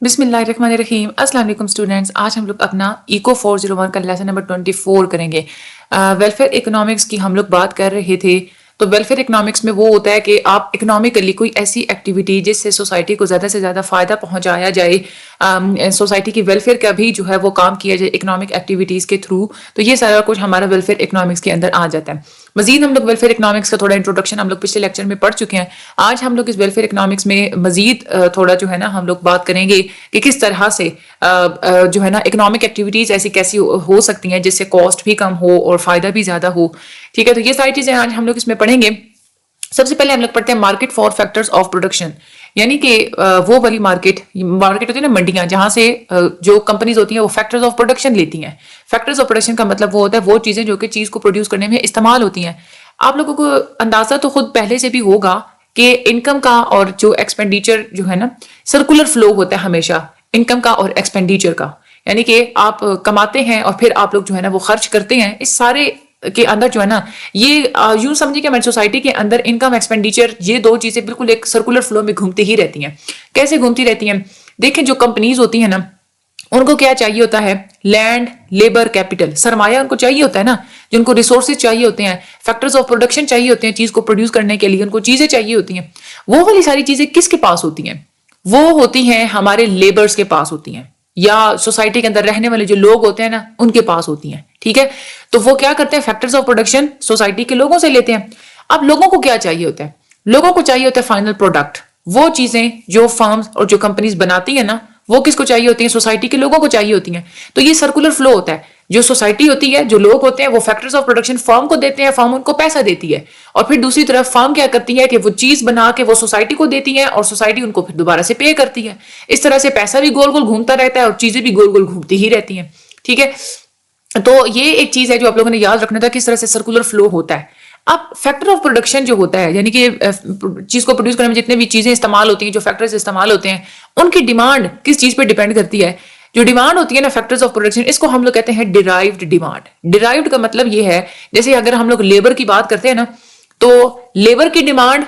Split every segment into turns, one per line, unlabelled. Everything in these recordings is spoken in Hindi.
बिस्मिल्लाहिर्रहमानिर्रहीम। अस्सलाम वालेकुम स्टूडेंट्स। आज हम लोग अपना इको 401 का लेसन नंबर 24 करेंगे। वेलफेयर इकोनॉमिक्स की हम लोग बात कर रहे थे। तो वेलफेयर इकोनॉमिक्स में वो होता है कि आप इकोनॉमिकली कोई ऐसी एक्टिविटी जिससे सोसाइटी को ज़्यादा से ज़्यादा फ़ायदा पहुंचाया जाए, सोसाइटी की वेलफेयर का भी जो है वो काम किया जाए इकोनॉमिक एक्टिविटीज़ के थ्रू। तो ये सारा कुछ हमारा वेलफेयर इकोनॉमिक्स के अंदर आ जाता है। मजीद हम लोग वेलफेयर इकोनॉमिक्स का थोड़ा इंट्रोडक्शन हम लोग पिछले लेक्चर में पढ़ चुके हैं। आज हम लोग इस वेलफेयर इकोनॉमिक्स में मजीद थोड़ा जो है ना हम लोग बात करेंगे कि किस तरह से जो है ना इकोनॉमिक एक्टिविटीज ऐसी कैसी हो सकती हैं जिससे कॉस्ट भी कम हो और फायदा भी ज्यादा हो। ठीक है, तो ये सारी चीजें आज हम लोग इसमें पढ़ेंगे। सबसे पहले हम लोग पढ़ते हैं market for factors of production, यानी कि वो वाली मार्केट होती है ना, मंडियां, जहां से जो कंपनीज होती हैं वो फैक्टर्स ऑफ प्रोडक्शन लेती हैं। फैक्टर्स ऑफ प्रोडक्शन का मतलब वो होता है वो चीजें जो कि चीज को प्रोड्यूस करने में इस्तेमाल होती हैं। आप लोगों को अंदाजा तो खुद पहले से भी होगा कि इनकम का और जो एक्सपेंडिचर जो है ना, सर्कुलर फ्लो होता है हमेशा इनकम का और एक्सपेंडिचर का। यानी कि आप कमाते हैं और फिर आप लोग जो है ना वो खर्च करते हैं। इस सारे के अंदर जो है ना, ये यूं समझिए कि हमारी सोसाइटी के अंदर इनकम एक्सपेंडिचर ये दो चीजें बिल्कुल एक सर्कुलर फ्लो में घूमती ही रहती हैं। कैसे घूमती रहती हैं? देखें, जो कंपनीज होती है ना, उनको क्या चाहिए होता है? लैंड, लेबर, कैपिटल, सरमाया उनको चाहिए होता है ना, जिनको रिसोर्सेज चाहिए होते हैं, फैक्टर्स ऑफ प्रोडक्शन चाहिए होते हैं चीज को प्रोड्यूस करने के लिए, उनको चीजें चाहिए होती हैं। वो वाली सारी चीजें किसके पास होती हैं? वो होती हैं हमारे लेबर्स के पास होती हैं, या सोसाइटी के अंदर रहने वाले जो लोग होते हैं ना उनके पास होती हैं। ठीक है, तो वो क्या करते हैं? फैक्टर्स ऑफ प्रोडक्शन सोसाइटी के लोगों से लेते हैं। अब लोगों को क्या चाहिए होता है? लोगों को चाहिए होता है फाइनल प्रोडक्ट। वो चीजें जो फर्म्स और जो कंपनीज बनाती है ना, वो किसको चाहिए होती है? सोसाइटी के लोगों को चाहिए होती हैं। तो ये सर्कुलर फ्लो होता है। जो सोसाइटी होती है, जो लोग होते हैं, वो फैक्टर्स ऑफ प्रोडक्शन फर्म को देते हैं, फर्म उनको पैसा देती है, और फिर दूसरी तरफ फर्म क्या करती है कि वो चीज बना के वो सोसाइटी को देती है और सोसाइटी उनको फिर दोबारा से पे करती है। इस तरह से पैसा भी गोल गोल घूमता रहता है और चीजें भी गोल गोल घूमती ही रहती हैं। ठीक है, तो ये एक चीज है जो आप लोगों ने याद रखना था, किस तरह से सर्कुलर फ्लो होता है। अब फैक्टर ऑफ प्रोडक्शन जो होता है, यानी कि चीज को प्रोड्यूस करने में जितने भी चीजें इस्तेमाल होती हैं, जो फैक्टर्स इस्तेमाल होते हैं, उनकी डिमांड किस चीज पे डिपेंड करती है? जो डिमांड होती है ना फैक्टर्स ऑफ प्रोडक्शन, इसको हम लोग कहते हैं डिराइव्ड डिमांड। डिराइव्ड का मतलब ये है, जैसे अगर हम लोग लेबर की बात करते हैं ना, तो लेबर की डिमांड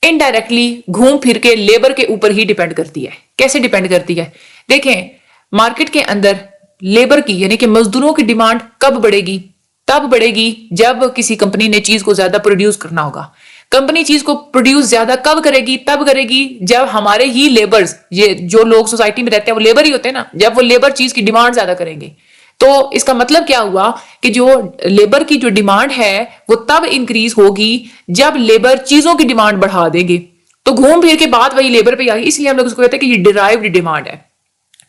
इनडायरेक्टली घूम फिर के लेबर के ऊपर ही डिपेंड करती है। कैसे डिपेंड करती है? देखें, मार्केट के अंदर लेबर की यानी कि मजदूरों की डिमांड कब बढ़ेगी? तब बढ़ेगी जब किसी कंपनी ने चीज को ज्यादा प्रोड्यूस करना होगा। कंपनी चीज को प्रोड्यूस ज्यादा कब करेगी? तब करेगी जब हमारे ही लेबर्स, ये जो लोग सोसाइटी में रहते हैं वो लेबर ही होते हैं ना, जब वो लेबर चीज की डिमांड ज्यादा करेंगे। तो इसका मतलब क्या हुआ कि जो लेबर की जो डिमांड है वो तब इंक्रीज होगी जब लेबर चीजों की डिमांड बढ़ा देंगे। तो घूम फिर के बात वही लेबर पे आई, इसलिए हम लोग उसको कहते हैं कि ये डिराइव्ड डिमांड है,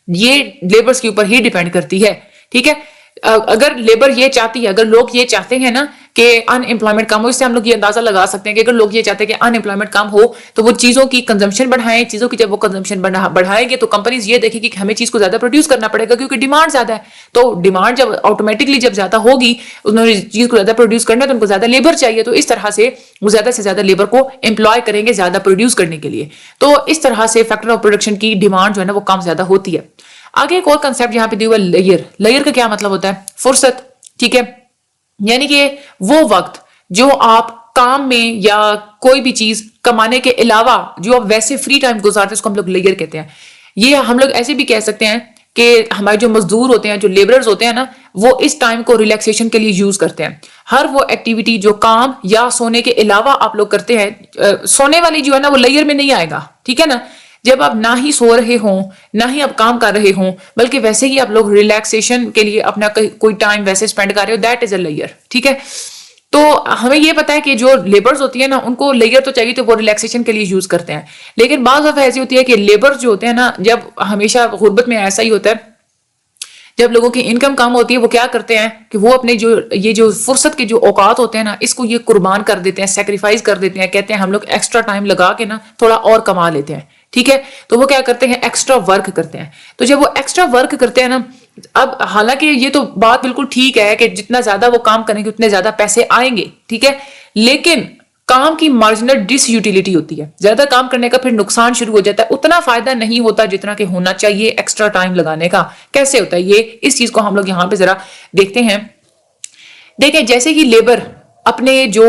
ये लेबर्स के ऊपर ही डिपेंड करती है। ठीक है, अगर लेबर ये चाहती है, अगर लोग ये चाहते हैं ना कि अनएम्प्लॉयमेंट कम हो, इससे हम लोग ये अंदाजा लगा सकते हैं कि अगर लोग ये चाहते हैं कि अनएम्प्लॉयमेंट कम हो तो वो चीजों की कंजम्पशन बढ़ाएं। चीजों की जब वो कंजम्पशन बढ़ाएंगे तो कंपनीज ये देखेगी कि हमें चीज को ज्यादा प्रोड्यूस करना पड़ेगा क्योंकि डिमांड ज्यादा है। तो डिमांड जब ऑटोमेटिकली जब ज्यादा होगी, उन्होंने चीज को ज्यादा प्रोड्यूस करना है तो उनको ज्यादा लेबर चाहिए, तो इस तरह से वो ज्यादा से ज्यादा लेबर को एम्प्लॉय करेंगे ज्यादा प्रोड्यूस करने के लिए। तो इस तरह से फैक्टर ऑफ प्रोडक्शन की डिमांड जो है ना वो कम ज्यादा होती है। आगे एक और कंसेप्ट यहाँ पे दिया हुआ, लेयर। लेयर का क्या मतलब होता है? फुर्सत। ठीक है, यानी कि वो वक्त जो आप काम में या कोई भी चीज कमाने के अलावा जो आप वैसे फ्री टाइम गुजारते हैं उसको हम लोग लेयर कहते हैं। ये हम लोग ऐसे भी कह सकते हैं कि हमारे जो मजदूर होते हैं, जो लेबरर्स होते हैं ना, वो इस टाइम को रिलैक्सेशन के लिए यूज करते हैं। हर वो एक्टिविटी जो काम या सोने के अलावा आप लोग करते हैं, सोने वाली जो है ना वो लेयर में नहीं आएगा। ठीक है ना, जब आप ना ही सो रहे हों ना ही आप काम कर रहे हों, बल्कि वैसे ही आप लोग रिलैक्सेशन के लिए अपना कोई टाइम वैसे स्पेंड कर रहे हो, दैट इज अ लेयर। ठीक है, तो हमें ये पता है कि जो लेबर्स होती है ना उनको लेयर तो चाहिए, तो वो रिलैक्सेशन के लिए यूज करते हैं। लेकिन बाज़ दफा ऐसी होती है कि लेबर्स जो होते हैं ना, जब हमेशा गुर्बत में ऐसा ही होता है, जब लोगों की इनकम कम होती है वो क्या करते हैं कि वो अपने जो फुर्सत के जो औकात होते हैं ना, इसको ये कुर्बान कर देते हैं, सेक्रीफाइस कर देते हैं। कहते हैं हम लोग एक्स्ट्रा टाइम लगा के ना थोड़ा और कमा लेते हैं। ठीक है, तो वो क्या करते हैं? एक्स्ट्रा वर्क करते हैं। तो जब वो एक्स्ट्रा वर्क करते हैं ना, अब हालांकि ये तो बात बिल्कुल ठीक है कि जितना ज्यादा वो काम करेंगे उतने ज्यादा पैसे आएंगे। ठीक है, लेकिन काम की मार्जिनल डिसयूटिलिटी होती है। ज्यादा काम करने का फिर नुकसान शुरू हो जाता है, उतना फायदा नहीं होता जितना कि होना चाहिए एक्स्ट्रा टाइम लगाने का। कैसे होता है ये? इस चीज को हम लोग यहाँ पे जरा देखते हैं। देखें, जैसे कि लेबर अपने जो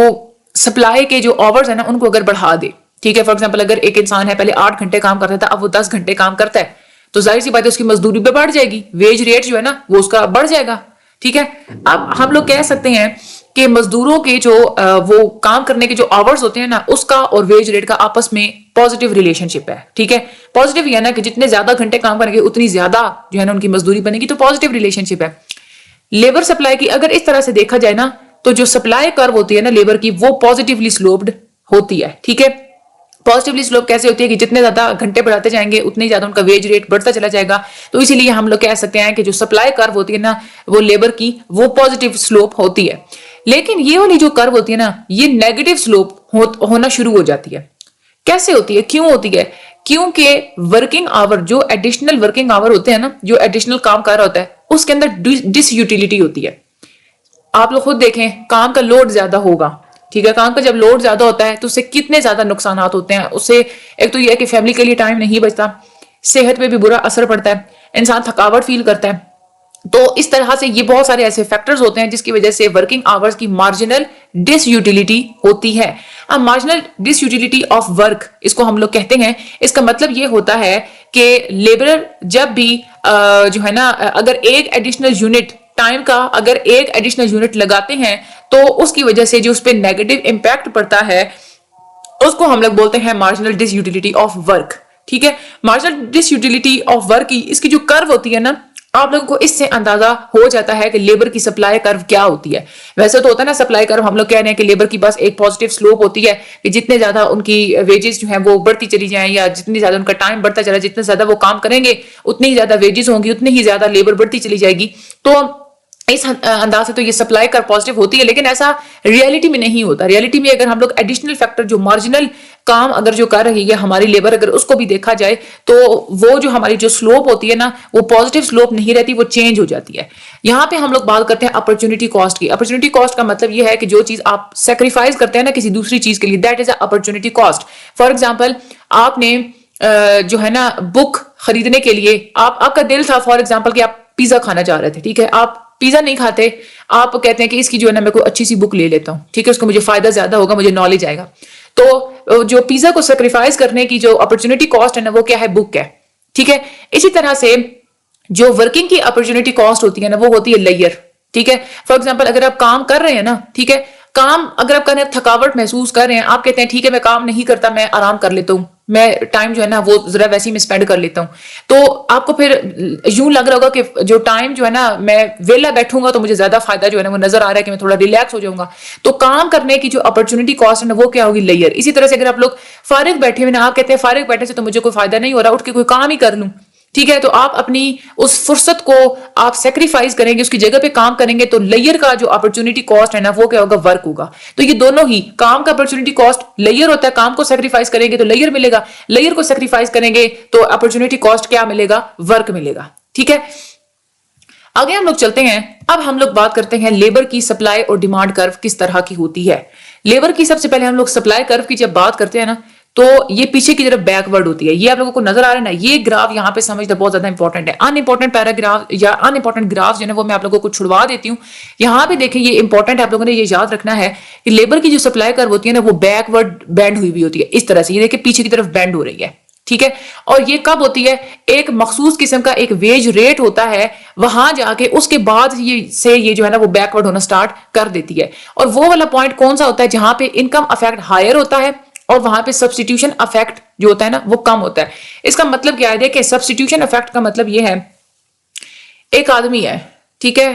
सप्लाई के जो आवर्स है ना उनको अगर बढ़ा दे, ठीक है, फॉर एग्जाम्पल अगर एक इंसान है पहले 8 घंटे काम करता था, अब वो 10 घंटे काम करता है, तो जाहिर सी बात है उसकी मजदूरी भी बढ़ जाएगी, वेज रेट जो है ना वो उसका बढ़ जाएगा। ठीक है, अब हम लोग कह सकते हैं कि मजदूरों के जो वो काम करने के जो आवर्स होते हैं ना, उसका और वेज रेट का आपस में पॉजिटिव रिलेशनशिप है। ठीक है, पॉजिटिव ये ना कि जितने ज्यादा घंटे काम करेंगे उतनी ज्यादा जो है ना उनकी मजदूरी बनेगी, तो पॉजिटिव रिलेशनशिप है। लेबर सप्लाई की अगर इस तरह से देखा जाए ना, तो जो सप्लाई कर्व होती है ना लेबर की, वो पॉजिटिवली स्लोप्ड होती है। ठीक है, पॉजिटिवली स्लोप कैसे होती है कि जितने ज्यादा घंटे बढ़ाते जाएंगे उतने ही ज्यादा उनका वेज रेट बढ़ता चला जाएगा। तो इसीलिए हम लोग कह सकते हैं कि जो सप्लाई कर्व होती है ना वो लेबर की, वो पॉजिटिव स्लोप होती है। लेकिन ये वाली जो कर्व होती है ना, ये नेगेटिव स्लोप होना शुरू हो जाती है। कैसे होती है, क्यों होती है? क्योंकि वर्किंग आवर, जो एडिशनल वर्किंग आवर होते हैं ना, जो एडिशनल काम कर रहा होता है, उसके अंदर डिसयूटिलिटी होती है। आप लोग खुद देखें, काम का लोड ज्यादा होगा। ठीक है, काम का जब लोड ज्यादा होता है तो उससे कितने ज्यादा नुकसान होते हैं। उससे एक तो यह है कि फैमिली के लिए टाइम नहीं बचता, सेहत पे भी बुरा असर पड़ता है, इंसान थकावट फील करता है। तो इस तरह से ये बहुत सारे ऐसे फैक्टर्स होते हैं जिसकी वजह से वर्किंग आवर्स की मार्जिनल डिसयूटिलिटी होती है। अब मार्जिनल डिसयूटिलिटी ऑफ वर्क इसको हम लोग कहते हैं। इसका मतलब ये होता है कि लेबरर जब भी जो है ना, अगर एक एडिशनल यूनिट टाइम का अगर एक एडिशनल यूनिट लगाते हैं तो उसकी वजह से जो उस पर नेगेटिव इंपैक्ट पड़ता है उसको हम लोग बोलते हैं मार्जिनल डिसयूटिलिटी ऑफ वर्क। ठीक है, मार्जिनल डिसयूटिलिटी ऑफ वर्क की इसकी जो कर्व होती है ना, आप लोगों को इससे अंदाजा हो जाता है कि लेबर की सप्लाई कर्व क्या होती है। वैसे तो होता है ना सप्लाई कर्व, हम लोग कह रहे हैं कि लेबर की बस एक पॉजिटिव स्लोप होती है कि जितने ज्यादा उनकी वेजेस जो है वो बढ़ती चली जाएं, या जितनी ज्यादा उनका टाइम बढ़ता चला, जितने ज्यादा वो काम करेंगे उतनी ही ज्यादा वेजेस होंगी, उतनी ही ज्यादा लेबर बढ़ती चली जाएगी। तो इस अंदाज से तो ये सप्लाई कर पॉजिटिव होती है, लेकिन ऐसा रियलिटी में नहीं होता। रियलिटी में अगर हम लोग एडिशनल फैक्टर, जो मार्जिनल काम अगर जो कर रही है हमारी लेबर, अगर उसको भी देखा जाए तो वो जो हमारी जो स्लोप होती है ना, वो पॉजिटिव स्लोप नहीं रहती, वो चेंज हो जाती है। यहाँ पे हम लोग बात करते हैं अपॉर्चुनिटी कॉस्ट की। अपॉर्चुनिटी कॉस्ट का मतलब ये है कि जो चीज आप सेक्रीफाइस करते हैं ना किसी दूसरी चीज के लिए, that is opportunity cost. For example, आपने जो है ना बुक खरीदने के लिए, आपका दिल था फॉर एग्जाम्पल कि आप पिज्जा खाना चाह रहे थे। ठीक है, आप पिज्जा नहीं खाते, आप कहते हैं कि इसकी जो है ना मैं कोई अच्छी सी बुक ले लेता हूँ। ठीक है, उसको मुझे फायदा ज्यादा होगा, मुझे नॉलेज आएगा। तो जो पिज्जा को सेक्रीफाइस करने की जो अपॉर्चुनिटी कॉस्ट है ना, वो क्या है? बुक है। ठीक है, इसी तरह से जो वर्किंग की अपॉर्चुनिटी कॉस्ट होती है ना, वो होती है लेयर। ठीक है, फॉर एग्जाम्पल अगर आप काम कर रहे हैं ना, ठीक है, काम अगर आप करने थकावट महसूस कर रहे हैं, आप कहते हैं ठीक है मैं काम नहीं करता, मैं आराम कर लेता हूँ, मैं टाइम जो है ना वो जरा वैसे ही मैं स्पेंड कर लेता हूँ, तो आपको फिर यूं लग रहा होगा कि जो टाइम जो है ना मैं वेला बैठूंगा तो मुझे ज्यादा फायदा जो है ना वो नजर आ रहा है कि मैं थोड़ा रिलैक्स हो जाऊंगा। तो काम करने की जो अपॉर्चुनिटी कॉस्ट है ना वो क्या होगी? लेयर। इसी तरह से अगर आप लोग फारिग बैठे हुए ना, आप कहते हैं फारिग बैठे से तो मुझे कोई फायदा नहीं हो रहा, उठ के कोई काम ही कर लूं। ठीक है, तो आप अपनी उस फुर्सत को आप सेक्रीफाइस करेंगे, उसकी जगह पे काम करेंगे, तो लेयर का जो अपॉर्चुनिटी कॉस्ट है ना वो क्या होगा? वर्क होगा। तो ये दोनों ही, काम का अपॉर्चुनिटी कॉस्ट लेयर होता है, काम को सेक्रीफाइस करेंगे तो लेयर मिलेगा, लेयर को सेक्रीफाइस करेंगे तो अपॉर्चुनिटी कॉस्ट क्या मिलेगा? वर्क मिलेगा। ठीक है, आगे हम लोग चलते हैं। अब हम लोग बात करते हैं लेबर की सप्लाई और डिमांड कर्व किस तरह की होती है। लेबर की सबसे पहले हम लोग सप्लाई कर्व की जब बात करते हैं ना, तो ये पीछे की तरफ बैकवर्ड होती है। ये आप लोगों को नजर आ रहा है ना, ये ग्राफ यहाँ पे समझना बहुत ज्यादा इंपॉर्टेंट है। अनइंपॉर्टेंट पैराग्राफ या अनइंपॉर्टेंट ग्राफ जो है वो मैं आप लोगों को छुड़वा देती हूँ। यहाँ पे देखें, ये इंपॉर्टेंट है, आप लोगों ने ये याद रखना है कि लेबर की जो सप्लाई कर्व होती है ना वो बैकवर्ड बैंड हुई होती है इस तरह से। ये देखिए पीछे की तरफ बैंड हो रही है। ठीक है, और ये कब होती है? एक मखसूस किस्म का एक वेज रेट होता है, वहां जाके उसके बाद ये जो है ना वो बैकवर्ड होना स्टार्ट कर देती है। और वो वाला पॉइंट कौन सा होता है? जहां पे इनकम अफेक्ट हायर होता है और वहां पे सब्स्टिट्यूशन अफेक्ट जो होता है ना वो कम होता है। इसका मतलब क्या है कि सब्स्टिट्यूशन अफेक्ट का मतलब ये है, एक आदमी है, ठीक है,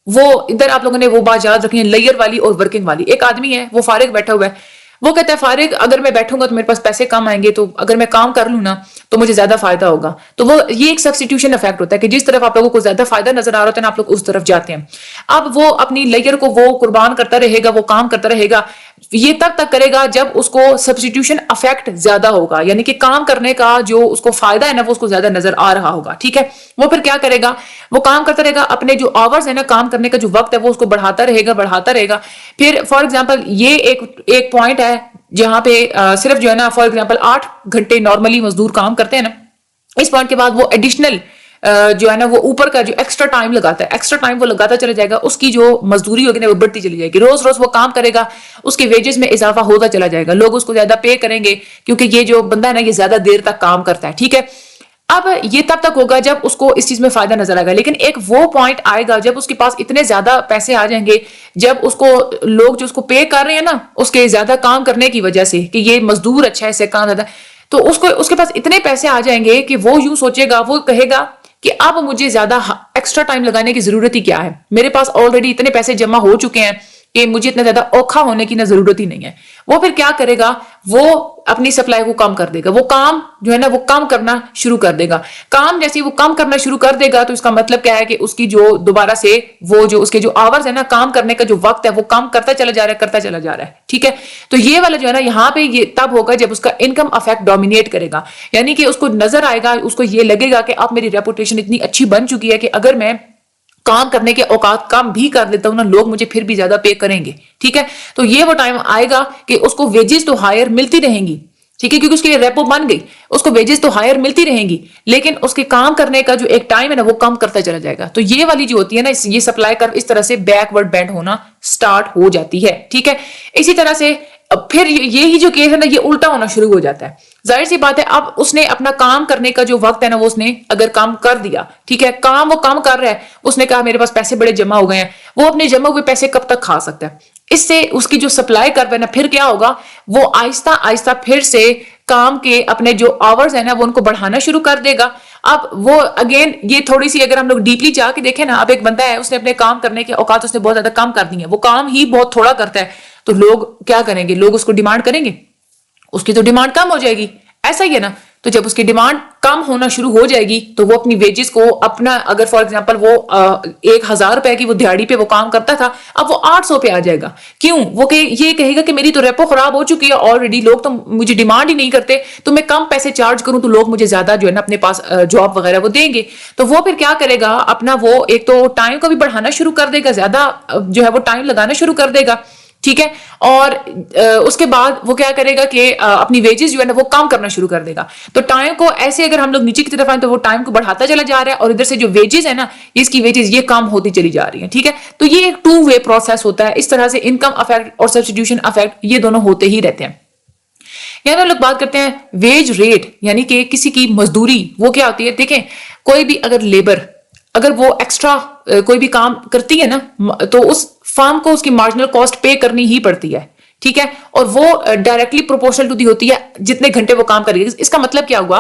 वो इधर आप लोगों ने वो बात याद रखनी है, लेयर वाली और वर्किंग वाली। एक आदमी है, वो फारिग बैठा हुआ है, वो कहता है फारिग अगर मैं बैठूंगा तो मेरे पास पैसे कम आएंगे, तो अगर मैं काम कर लूं ना तो मुझे ज्यादा फायदा होगा। तो वो ये एक सब्स्टिट्यूशन इफेक्ट होता है कि जिस तरफ आप लोगों को ज्यादा फायदा नजर आ रहा होता है ना, आप लोग उस तरफ जाते हैं। अब वो अपनी लेयर को वो कुर्बान करता रहेगा, वो काम करता रहेगा, ये तब तक करेगा जब उसको सब्स्टिट्यूशन इफेक्ट ज्यादा होगा, यानी कि काम करने का जो उसको फायदा है ना वो उसको ज्यादा नजर आ रहा होगा। ठीक है, वो फिर क्या करेगा? वो काम करता रहेगा, अपने जो आवर्स है ना काम करने का जो वक्त है वो उसको बढ़ाता रहेगा। फिर फॉर एग्जाम्पल ये एक पॉइंट है जहां पे सिर्फ जो है ना फॉर एग्जांपल 8 घंटे नॉर्मली मजदूर काम करते हैं ना, इस पॉइंट के बाद वो एडिशनल जो है ना वो ऊपर का जो एक्स्ट्रा टाइम लगाता है, एक्स्ट्रा टाइम वो लगाता चला जाएगा, उसकी जो मजदूरी होगी ना वो बढ़ती चली जाएगी। रोज रोज वो काम करेगा, उसके वेजेस में इजाफा होता चला जाएगा, लोग उसको ज्यादा पे करेंगे क्योंकि ये जो बंदा है ना ये ज्यादा देर तक काम करता है। ठीक है, अब ये तब तक होगा जब उसको इस चीज में फायदा नजर आएगा, लेकिन एक वो पॉइंट आएगा जब उसके पास इतने ज्यादा पैसे आ जाएंगे, जब उसको लोग जो उसको पे कर रहे हैं ना उसके ज्यादा काम करने की वजह से, कि ये मजदूर अच्छा है, इससे काम ज्यादा, तो उसको उसके पास इतने पैसे आ जाएंगे कि वो यूं सोचेगा, वो कहेगा कि अब मुझे ज्यादा एक्स्ट्रा टाइम लगाने की जरूरत ही क्या है, मेरे पास ऑलरेडी इतने पैसे जमा हो चुके हैं कि मुझे इतना ज्यादा औखा होने की ना जरूरत ही नहीं है। वो फिर क्या करेगा, वो अपनी सप्लाई को कम कर देगा, वो काम जो है ना वो कम करना शुरू कर देगा। काम जैसे वो कम करना शुरू कर देगा तो इसका मतलब क्या है कि उसकी जो दोबारा से वो जो उसके जो आवर्स है ना, काम करने का जो वक्त है वो कम करता चला जा रहा है, करता चला जा रहा है। ठीक है, तो ये वाला जो है ना यहाँ पे ये तब होगा जब उसका इनकम अफेक्ट डोमिनेट करेगा, यानी कि उसको नजर आएगा, उसको ये लगेगा कि अब मेरी रेपुटेशन इतनी अच्छी बन चुकी है कि अगर मैं काम करने के औकात कम भी कर लेता हूं ना, लोग मुझे फिर भी ज्यादा पे करेंगे। ठीक है, तो ये वो टाइम आएगा कि उसको वेजेस तो हायर मिलती रहेंगी, ठीक है, क्योंकि उसकी रेपो बन गई, उसको वेजेस तो हायर मिलती रहेंगी, लेकिन उसके काम करने का जो एक टाइम है ना वो कम करता चला जाएगा। तो ये वाली जो होती है ना, ये सप्लाई कर्व इस तरह से बैकवर्ड बेंड होना स्टार्ट हो जाती है। ठीक है, इसी तरह से फिर ये ही जो केस है ना ये उल्टा होना शुरू हो जाता है। जाहिर सी बात है, अब उसने अपना काम करने का जो वक्त है ना वो उसने अगर काम कर दिया, ठीक है, काम वो काम कर रहा है, उसने कहा मेरे पास पैसे बड़े जमा हो गए हैं, वो अपने जमा हुए पैसे कब तक खा सकता है। इससे उसकी जो सप्लाई कर ना, फिर क्या होगा, वो आहिस्ता आहिस्ता फिर से काम के अपने जो आवर्स है ना वो उनको बढ़ाना शुरू कर देगा। अब वो अगेन ये थोड़ी सी अगर हम लोग डीपली जाके देखें ना, अब एक बंदा है उसने अपने काम करने के औकात उसने बहुत ज्यादा कम कर दी है, वो काम ही बहुत थोड़ा करता है, तो लोग क्या करेंगे, लोग उसको डिमांड करेंगे, उसकी तो डिमांड कम हो जाएगी। ऐसा ही है ना, तो जब उसकी डिमांड कम होना शुरू हो जाएगी तो वो अपनी वेजेस को अपना, अगर फॉर एग्जांपल वो 1,000 रुपए की वो दिहाड़ी पे वो काम करता था, अब वो 800 पे आ जाएगा। क्यों, वो ये कहेगा कि मेरी तो रेपो खराब हो चुकी है ऑलरेडी, लोग तो मुझे डिमांड ही नहीं करते, तो मैं कम पैसे चार्ज करूं तो लोग मुझे ज्यादा जो है ना अपने पास जॉब वगैरह वो देंगे। तो वो फिर क्या करेगा, अपना वो एक तो टाइम को भी बढ़ाना शुरू कर देगा, ज्यादा जो है वो टाइम लगाना शुरू कर देगा। ठीक है, और उसके बाद वो क्या करेगा कि अपनी वेजेस जो है ना वो कम करना शुरू कर देगा। तो टाइम को ऐसे अगर हम लोग नीचे की तरफ आए तो वो टाइम को बढ़ाता चला जा रहा है, और इधर से जो वेजेस है ना, इसकी वेजेस ये कम होती चली जा रही है। ठीक है, तो ये एक 2 वे प्रोसेस होता है। इस तरह से इनकम अफेक्ट और सब्स्टिट्यूशन अफेक्ट ये दोनों होते ही रहते हैं। यहाँ पे हम लोग बात करते हैं वेज रेट, यानी कि किसी की मजदूरी वो क्या होती है। देखें, कोई भी अगर लेबर अगर वो एक्स्ट्रा कोई भी काम करती है ना, तो उस फर्म को उसकी मार्जिनल कॉस्ट पे करनी ही पड़ती है। ठीक है, और वो डायरेक्टली प्रोपोर्शनल टू दी होती है जितने घंटे वो काम करेगी। इसका मतलब क्या हुआ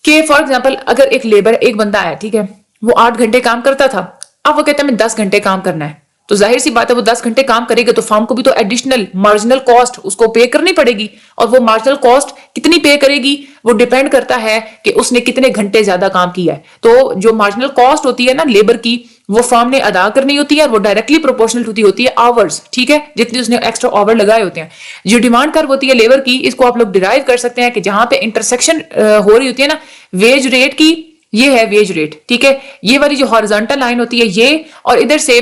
कि फॉर एग्जांपल अगर एक लेबर, एक बंदा है, ठीक है, वो 8 घंटे काम करता था, अब वो कहता है मैं 10 घंटे काम करना है, तो जाहिर सी बात है वो 10 घंटे काम करेगा तो फर्म को भी तो एडिशनल मार्जिनल कॉस्ट उसको पे करनी पड़ेगी, और वो मार्जिनल कॉस्ट कितनी पे करेगी वो डिपेंड करता है कि उसने कितने घंटे ज्यादा काम किया है। तो जो मार्जिनल कॉस्ट होती है ना लेबर की, वो फर्म ने अदा करनी होती है, और वो डायरेक्टली प्रोपोर्शनल होती है आवर्स। ठीक है, जितने उसने एक्स्ट्रा आवर लगाए होते हैं। जो डिमांड कर्व होती है लेबर की, इसको आप लोग डिराइव कर सकते हैं कि जहां पे इंटरसेक्शन हो रही होती है ना वेज रेट की, ये है वेज रेट। ठीक है, ये वाली जो हॉरिजॉन्टल लाइन होती है ये, और इधर से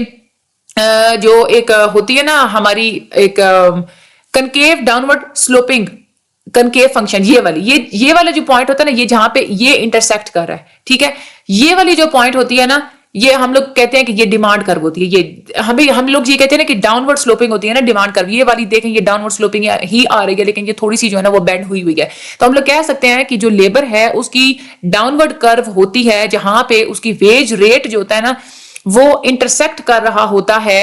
जो एक होती है ना हमारी एक concave downward sloping concave function, ये वाला जो पॉइंट होता है ना, ये जहां पे ये इंटरसेक्ट कर रहा है। ठीक है, ये वाली जो पॉइंट होती है ना, ये हम लोग कहते हैं कि ये डिमांड कर्व होती है। ये हम लोग ये कहते हैं ना कि डाउनवर्ड स्लोपिंग होती है ना डिमांड कर्व। ये वाली देखें, ये डाउनवर्ड स्लोपिंग ही आ रही है, लेकिन ये थोड़ी सी जो है ना वो बेंड हुई हुई है। तो हम लोग कह सकते हैं कि जो लेबर है उसकी डाउनवर्ड कर्व होती है, जहां पे उसकी वेज रेट जो होता है ना वो इंटरसेक्ट कर रहा होता है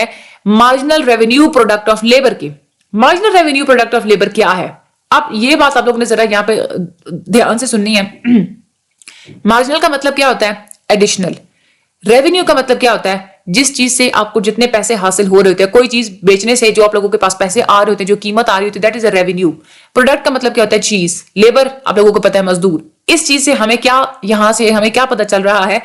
marginal revenue product of labour के। Marginal revenue product of labour क्या है, अब ये बात आप लोगों ने जरा यहाँ पे ध्यान से सुननी है। मार्जिनल का मतलब क्या होता है, एडिशनल। रेवेन्यू का मतलब क्या होता है, जिस चीज से आपको जितने पैसे हासिल हो रहे होते हैं, कोई चीज बेचने से जो आप लोगों के पास पैसे आ रहे होते हैं, जो कीमत आ रही होती है, that is a revenue. Product का मतलब क्या होता है, चीज। लेबर आप लोगों को पता है मजदूर। इस चीज से हमें क्या, यहां से हमें क्या पता चल रहा है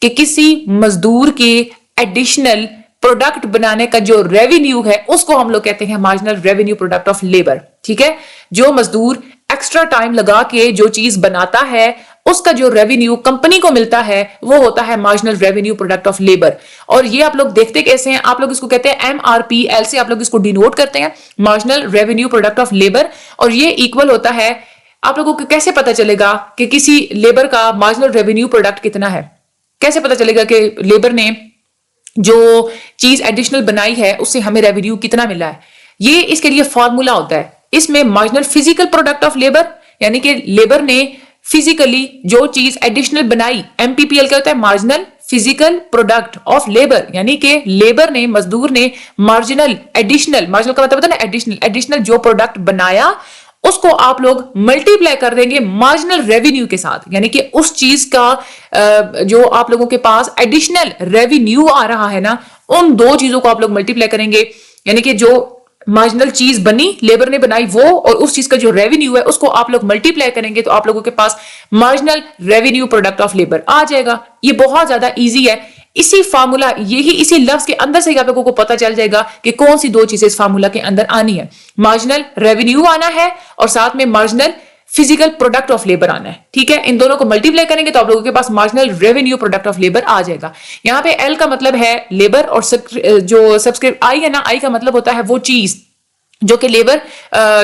कि किसी मजदूर के एडिशनल प्रोडक्ट बनाने का जो रेवेन्यू है उसको हम लोग कहते हैं marginal revenue product of labour. ठीक है, जो मजदूर एक्स्ट्रा टाइम लगा के जो चीज बनाता है उसका जो रेवेन्यू कंपनी को मिलता है वो होता है marginal revenue product of labour. और ये आप लोग देखते कैसे हैं, आप लोग इसको कहते हैं MRPL से आप लोग इसको डिनोट करते हैं, marginal revenue product of labour. और ये इक्वल होता है, आप लोगों को कैसे पता चलेगा कि किसी लेबर का मार्जिनल रेवेन्यू प्रोडक्ट कितना है, कैसे पता चलेगा कि लेबर ने जो चीज एडिशनल बनाई है उससे हमें रेवेन्यू कितना मिला है। ये इसके लिए फॉर्मूला होता है, इसमें marginal physical product of labour, यानी कि लेबर ने फिजिकली जो चीज एडिशनल बनाई, एमपीपीएल क्या होता है, marginal physical product of labour, यानी कि लेबर ने, मजदूर ने मार्जिनल मार्जिनल का मतलब होता है ना एडिशनल जो प्रोडक्ट बनाया उसको आप लोग मल्टीप्लाई कर देंगे मार्जिनल रेवेन्यू के साथ, यानी कि उस चीज का जो आप लोगों के पास एडिशनल रेवेन्यू आ रहा है ना, उन दो चीजों को आप लोग मल्टीप्लाई करेंगे, यानी कि जो मार्जिनल चीज बनी, लेबर ने बनाई वो, और उस चीज का जो रेवेन्यू है उसको आप लोग मल्टीप्लाई करेंगे तो आप लोगों के पास marginal revenue product of labour आ जाएगा। ये बहुत ज्यादा इजी है। इसी फार्मूला, यही इसी लफ्ज के अंदर से ही आप लोगों को पता चल जाएगा कि कौन सी दो चीजें इस फार्मूला के अंदर आनी है। मार्जिनल रेवेन्यू आना है और साथ में marginal physical product of labour आना है। ठीक है, इन दोनों को मल्टीप्लाई करेंगे तो आप लोगों के पास marginal revenue product of labour आ जाएगा। यहाँ पे एल का मतलब है लेबर और जो सब्सक्रिप्ट आई है ना, आई का मतलब होता है वो चीज जो कि लेबर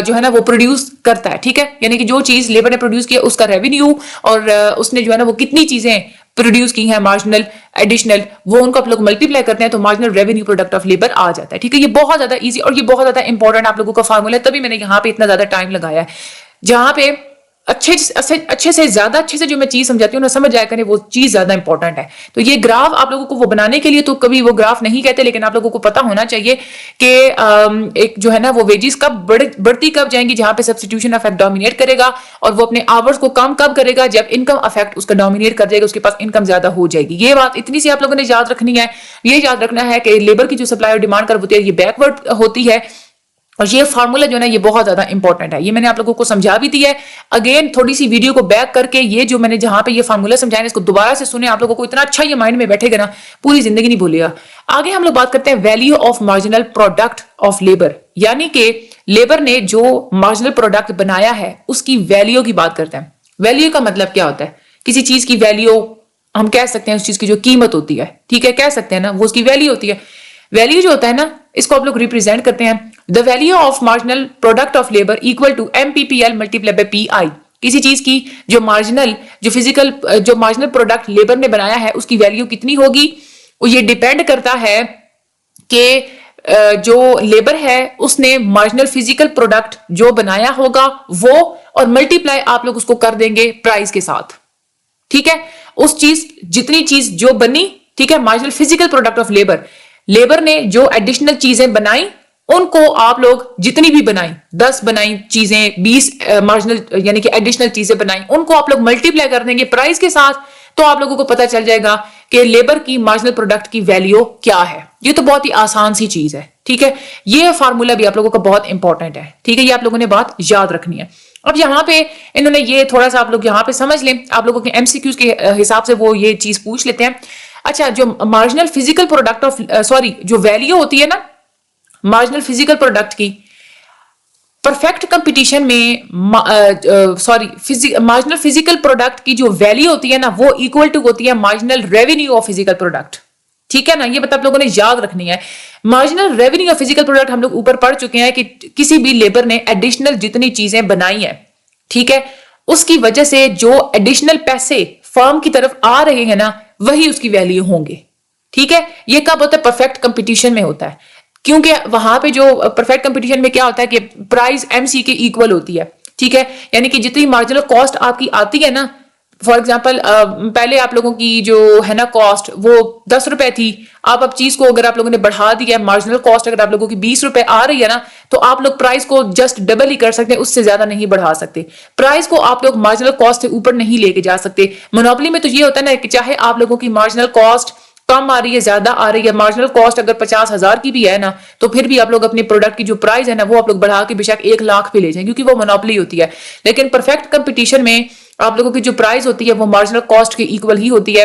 जो है ना वो प्रोड्यूस करता है। ठीक है, यानी कि जो चीज लेबर ने प्रोड्यूस किया उसका रेवेन्यू, और उसने जो है ना वो कितनी चीजें प्रोड्यूस की हैं मार्जिनल एडिशनल, वो उनको आप लोग मल्टीप्लाई करते हैं तो marginal revenue product of labour आ जाता है। ठीक है, ये बहुत ज्यादा इजी और ये बहुत ज्यादा इंपॉर्टेंट आप लोगों का फार्मूला है, तभी मैंने यहाँ पे इतना ज्यादा टाइम लगाया है। जहां पे अच्छे से ज्यादा अच्छे से जो मैं चीज समझाती हूँ ना, समझ जाया करें वो चीज ज्यादा इंपॉर्टेंट है। तो ये ग्राफ आप लोगों को वो बनाने के लिए तो कभी वो ग्राफ नहीं कहते, लेकिन आप लोगों को पता होना चाहिए कि एक जो है ना वो वेजेस कब बढ़ती कब जाएंगी, जहां पे सब्स्टिट्यूशन इफेक्ट डोमिनेट करेगा, और वो अपने आवर्स को कम कब करेगा, जब इनकम इफेक्ट उसका डोमिनेट कर जाएगा, उसके पास इनकम ज्यादा हो जाएगी। ये बात इतनी सी आप लोगों ने याद रखनी है। ये याद रखना है कि लेबर की जो सप्लाई और डिमांड कर्व होती है ये बैकवर्ड होती है, और ये फार्मूला जो है ना ये बहुत ज्यादा इंपॉर्टेंट है। ये मैंने आप लोगों को समझा भी दिया है। अगेन थोड़ी सी वीडियो को बैक करके ये जो मैंने जहां पे ये फार्मूला समझाया इसको दोबारा से सुने, आप लोगों को इतना अच्छा ये माइंड में बैठेगा ना, पूरी जिंदगी नहीं भूलेगा। आगे हम लोग बात करते हैं value of marginal product of labour, यानी कि लेबर ने जो मार्जिनल प्रोडक्ट बनाया है उसकी वैल्यू की बात करते हैं। वैल्यू का मतलब क्या होता है, किसी चीज की वैल्यू हम कह सकते हैं, उस चीज की जो कीमत होती है, ठीक है, कह सकते हैं ना, वो उसकी वैल्यू होती है। वैल्यू जो होता है ना, इसको आप लोग रिप्रेजेंट करते हैं the value of marginal product of labour equal to MPPL multiply by PI. किसी चीज की जो मार्जिनल प्रोडक्ट लेबर ने बनाया है उसकी वैल्यू कितनी होगी, ये डिपेंड करता है कि जो लेबर है उसने मार्जिनल फिजिकल प्रोडक्ट जो बनाया होगा वो, और मल्टीप्लाई आप लोग उसको कर देंगे प्राइस के साथ। ठीक है, उस चीज जितनी चीज जो बनी, ठीक है, marginal physical product of labour ने जो एडिशनल चीजें बनाई उनको आप लोग जितनी भी बनाई, 10 बनाई चीजें, 20 मार्जिनल यानी कि एडिशनल चीजें बनाई, उनको आप लोग मल्टीप्लाई कर देंगे प्राइस के साथ, तो आप लोगों को पता चल जाएगा कि लेबर की मार्जिनल प्रोडक्ट की वैल्यू क्या है। ये तो बहुत ही आसान सी चीज है। ठीक है, ये फार्मूला भी आप लोगों का बहुत इंपॉर्टेंट है। ठीक है, ये आप लोगों ने बात याद रखनी है। अब यहाँ पे इन्होंने ये थोड़ा सा आप लोग यहाँ पे समझ लें, आप लोगों के एमसीक्यूज के हिसाब से वो ये चीज पूछ लेते हैं। अच्छा, जो मार्जिनल फिजिकल प्रोडक्ट ऑफ जो वैल्यू होती है ना मार्जिनल फिजिकल प्रोडक्ट की, परफेक्ट कंपटीशन में मार्जिनल फिजिकल प्रोडक्ट की जो वैल्यू होती है ना वो इक्वल टू होती है marginal revenue of physical product. ठीक है ना, ये आप लोगों ने याद रखनी है। Marginal revenue of physical product हम लोग ऊपर पढ़ चुके हैं कि किसी भी लेबर ने एडिशनल जितनी चीजें बनाई है, ठीक है, उसकी वजह से जो एडिशनल पैसे फर्म की तरफ आ रहे हैं ना वही उसकी वैल्यू होंगे। ठीक है, ये कब होता है, परफेक्ट कंपटीशन में होता है, क्योंकि वहां पे जो परफेक्ट कंपटीशन में क्या होता है कि प्राइस एमसी के इक्वल होती है। ठीक है, यानी कि जितनी मार्जिनल कॉस्ट आपकी आती है ना, फॉर एग्जांपल पहले आप लोगों की जो है ना कॉस्ट वो 10 रुपए थी, अब चीज को अगर आप लोगों ने बढ़ा दिया, मार्जिनल कॉस्ट अगर आप लोगों की 20 रुपए आ रही है ना, तो आप लोग प्राइस को जस्ट डबल ही कर सकते हैं, उससे ज्यादा नहीं बढ़ा सकते। प्राइस को आप लोग मार्जिनल कॉस्ट से ऊपर नहीं लेके जा सकते। मोनोपोली में तो ये होता है ना कि चाहे आप लोगों की मार्जिनल कॉस्ट कम आ रही है, ज्यादा आ रही है, मार्जिनल कॉस्ट अगर 50,000 की भी है ना, तो फिर भी आप लोग अपने प्रोडक्ट की जो प्राइस है ना वो आप लोग बढ़ा के बेशक 1 लाख पे ले जाएं, क्योंकि वो मोनोपोली होती है। लेकिन परफेक्ट कंपटीशन में आप लोगों की जो प्राइस होती है वो मार्जिनल कॉस्ट के इक्वल ही होती है।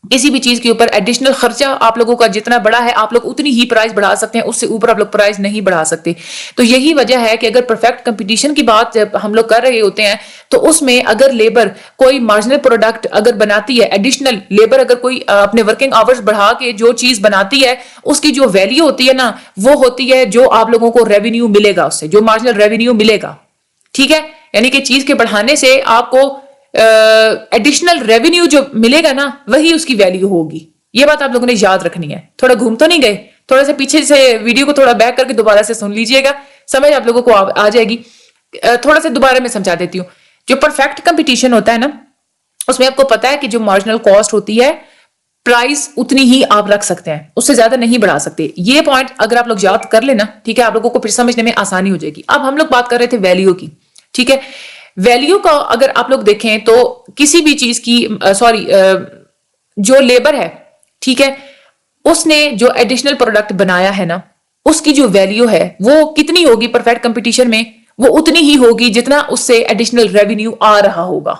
किसी भी चीज के ऊपर एडिशनल खर्चा आप लोगों का जितना बड़ा है आप लोग उतनी ही प्राइस बढ़ा सकते हैं, उससे ऊपर आप लोग प्राइस नहीं बढ़ा सकते। तो यही वजह है कि अगर परफेक्ट कंपटीशन की बात जब हम लोग कर रहे होते हैं तो उसमें अगर लेबर कोई मार्जिनल प्रोडक्ट अगर बनाती है, एडिशनल लेबर अगर कोई अपने वर्किंग आवर्स बढ़ा के जो चीज बनाती है उसकी जो वैल्यू होती है ना वो होती है जो आप लोगों को रेवेन्यू मिलेगा, उससे जो मार्जिनल रेवेन्यू मिलेगा। ठीक है, यानी कि चीज के बढ़ाने से आपको एडिशनल रेवेन्यू जो मिलेगा ना वही उसकी वैल्यू होगी। ये बात आप लोगों ने याद रखनी है। थोड़ा घूम तो नहीं गए, थोड़ा सा पीछे से वीडियो को थोड़ा बैक करके दोबारा से सुन लीजिएगा, समझ आप लोगों को आ जाएगी। थोड़ा सा दोबारा मैं समझा देती हूँ। जो परफेक्ट कंपटीशन होता है ना, उसमें आपको पता है कि जो मार्जिनल कॉस्ट होती है, प्राइस उतनी ही आप रख सकते हैं, उससे ज्यादा नहीं बढ़ा सकते। ये पॉइंट अगर आप लोग याद कर लेना, ठीक है, आप लोगों को फिर समझने में आसानी हो जाएगी। अब हम लोग बात कर रहे थे वैल्यू की, ठीक है। वैल्यू का अगर आप लोग देखें तो किसी भी चीज की जो लेबर है, ठीक है, उसने जो एडिशनल प्रोडक्ट बनाया है ना, उसकी जो वैल्यू है वो कितनी होगी परफेक्ट कंपटीशन में, वो उतनी ही होगी जितना उससे एडिशनल रेवेन्यू आ रहा होगा,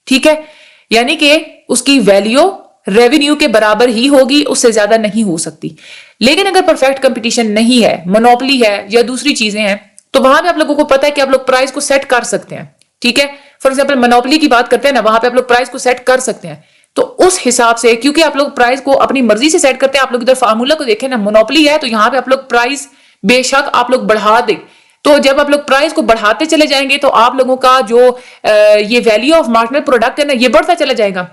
ठीक है। यानी कि उसकी वैल्यू रेवेन्यू के बराबर ही होगी, उससे ज्यादा नहीं हो सकती। लेकिन अगर परफेक्ट कंपटीशन नहीं है, मोनोपोली है या दूसरी चीजें हैं, तो वहां पे आप लोगों को पता है कि आप लोग प्राइस को सेट कर सकते हैं, ठीक है। फॉर एग्जाम्पल मोनोपोली की बात करते हैं ना, वहां पे आप लोग प्राइस को सेट कर सकते हैं। तो उस हिसाब से, क्योंकि आप लोग प्राइस को अपनी मर्जी से सेट करते हैं, आप लोग इधर फार्मूला को देखें ना, मोनोपोली है तो यहां पे आप लोग प्राइस बेशक आप लोग बढ़ा दें, तो जब आप लोग प्राइस को बढ़ाते चले जाएंगे तो आप लोगों का जो ये वैल्यू ऑफ मार्जिनल प्रोडक्ट है ना, ये बढ़ता चला जाएगा।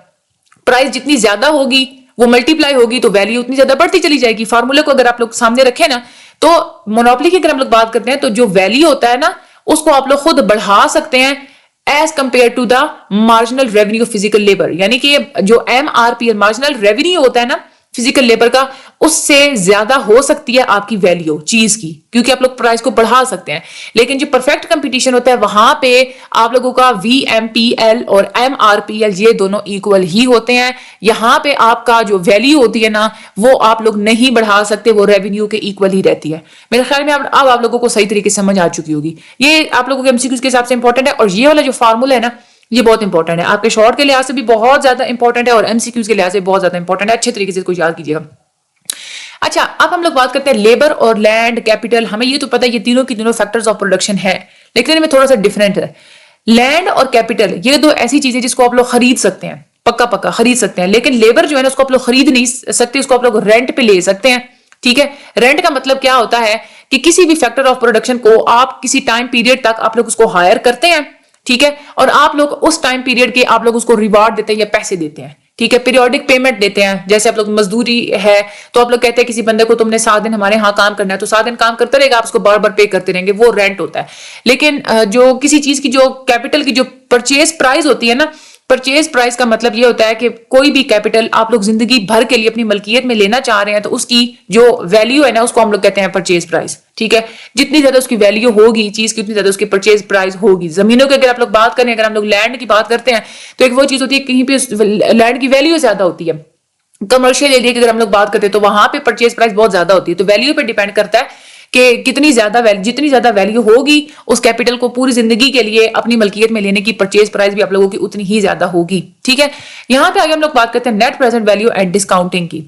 प्राइस जितनी ज्यादा होगी वो मल्टीप्लाई होगी तो वैल्यू उतनी ज्यादा बढ़ती चली जाएगी। फार्मूले को अगर आप लोग सामने रखें ना, तो मोनोपोली की अगर हम लोग बात करते हैं तो जो वैल्यू होता है ना, उसको आप लोग खुद बढ़ा सकते हैं as compare to the marginal revenue physical labour. यानी कि जो MRP मार्जिनल रेवेन्यू होता है ना फिजिकल लेबर का, उससे ज्यादा हो सकती है आपकी वैल्यू चीज की, क्योंकि आप लोग प्राइस को बढ़ा सकते हैं। लेकिन जो परफेक्ट कंपटीशन होता है वहां पे आप लोगों का VMPL और MRPL ये दोनों इक्वल ही होते हैं। यहां पे आपका जो वैल्यू होती है ना, वो आप लोग नहीं बढ़ा सकते, वो रेवेन्यू के इक्वल ही रहती है। मेरे ख्याल में अब आप लोगों को सही तरीके से समझ आ चुकी होगी। ये आप लोगों के MCQs के हिसाब से इंपॉर्टेंट है, और ये वाला जो फार्मूला है ना, ये बहुत इंपॉर्टेंट है, आपके शॉर्ट के लिहाज से भी बहुत ज्यादा इंपॉर्टेंट है और MCQs के लिहाज से बहुत ज्यादा इंपॉर्टेंट है। अच्छे तरीके से इसको याद कीजिएगा। अच्छा, अब हम लोग बात करते हैं लेबर और लैंड कैपिटल। हमें ये तो पता है ये तीनों की तीनों फैक्टर्स ऑफ प्रोडक्शन है, लेकिन इनमें थोड़ा सा डिफरेंट है। लैंड और कैपिटल ये दो ऐसी चीजें जिसको आप लोग खरीद सकते हैं, पक्का पक्का खरीद सकते हैं। लेकिन लेबर जो है ना, उसको आप लोग खरीद नहीं सकते, उसको आप लोग रेंट पे ले सकते हैं, ठीक है। रेंट का मतलब क्या होता है कि किसी भी फैक्टर ऑफ प्रोडक्शन को आप किसी टाइम पीरियड तक आप लोग उसको हायर करते हैं, ठीक है, और आप लोग उस टाइम पीरियड के आप लोग उसको रिवार्ड देते हैं या पैसे देते हैं, ठीक है, पीरियोडिक पेमेंट देते हैं। जैसे आप लोग मजदूरी है तो आप लोग कहते हैं किसी बंदे को तुमने 7 दिन हमारे यहाँ काम करना है, तो 7 दिन काम करते रहेगा, आप उसको बार बार पे करते रहेंगे, वो रेंट होता है। लेकिन जो किसी चीज की जो कैपिटल की जो परचेज प्राइस होती है ना, परचेज प्राइस का मतलब ये होता है कि कोई भी कैपिटल आप लोग जिंदगी भर के लिए अपनी मलकियत में लेना चाह रहे हैं, तो उसकी जो वैल्यू है ना, उसको हम लोग कहते हैं परचेज प्राइस, ठीक है। जितनी ज्यादा उसकी वैल्यू होगी चीज की, उतनी ज्यादा उसकी परचेज प्राइस होगी। जमीनों की अगर आप लोग बात करें, अगर हम लोग लैंड की बात करते हैं, तो एक वो चीज होती है कहीं पे लैंड की वैल्यू ज्यादा होती है। कमर्शियल एरिया की अगर हम लोग बात करते हैं तो वहां पे परचेज प्राइस बहुत ज्यादा होती है। तो वैल्यू पे डिपेंड करता है कि जितनी ज्यादा वैल्यू होगी उस कैपिटल को पूरी जिंदगी के लिए अपनी मलकियत में लेने की, परचेज प्राइस भी आप लोगों की उतनी ही ज्यादा होगी, ठीक है। यहां पे आगे हम लोग बात करते हैं net present value and discounting की।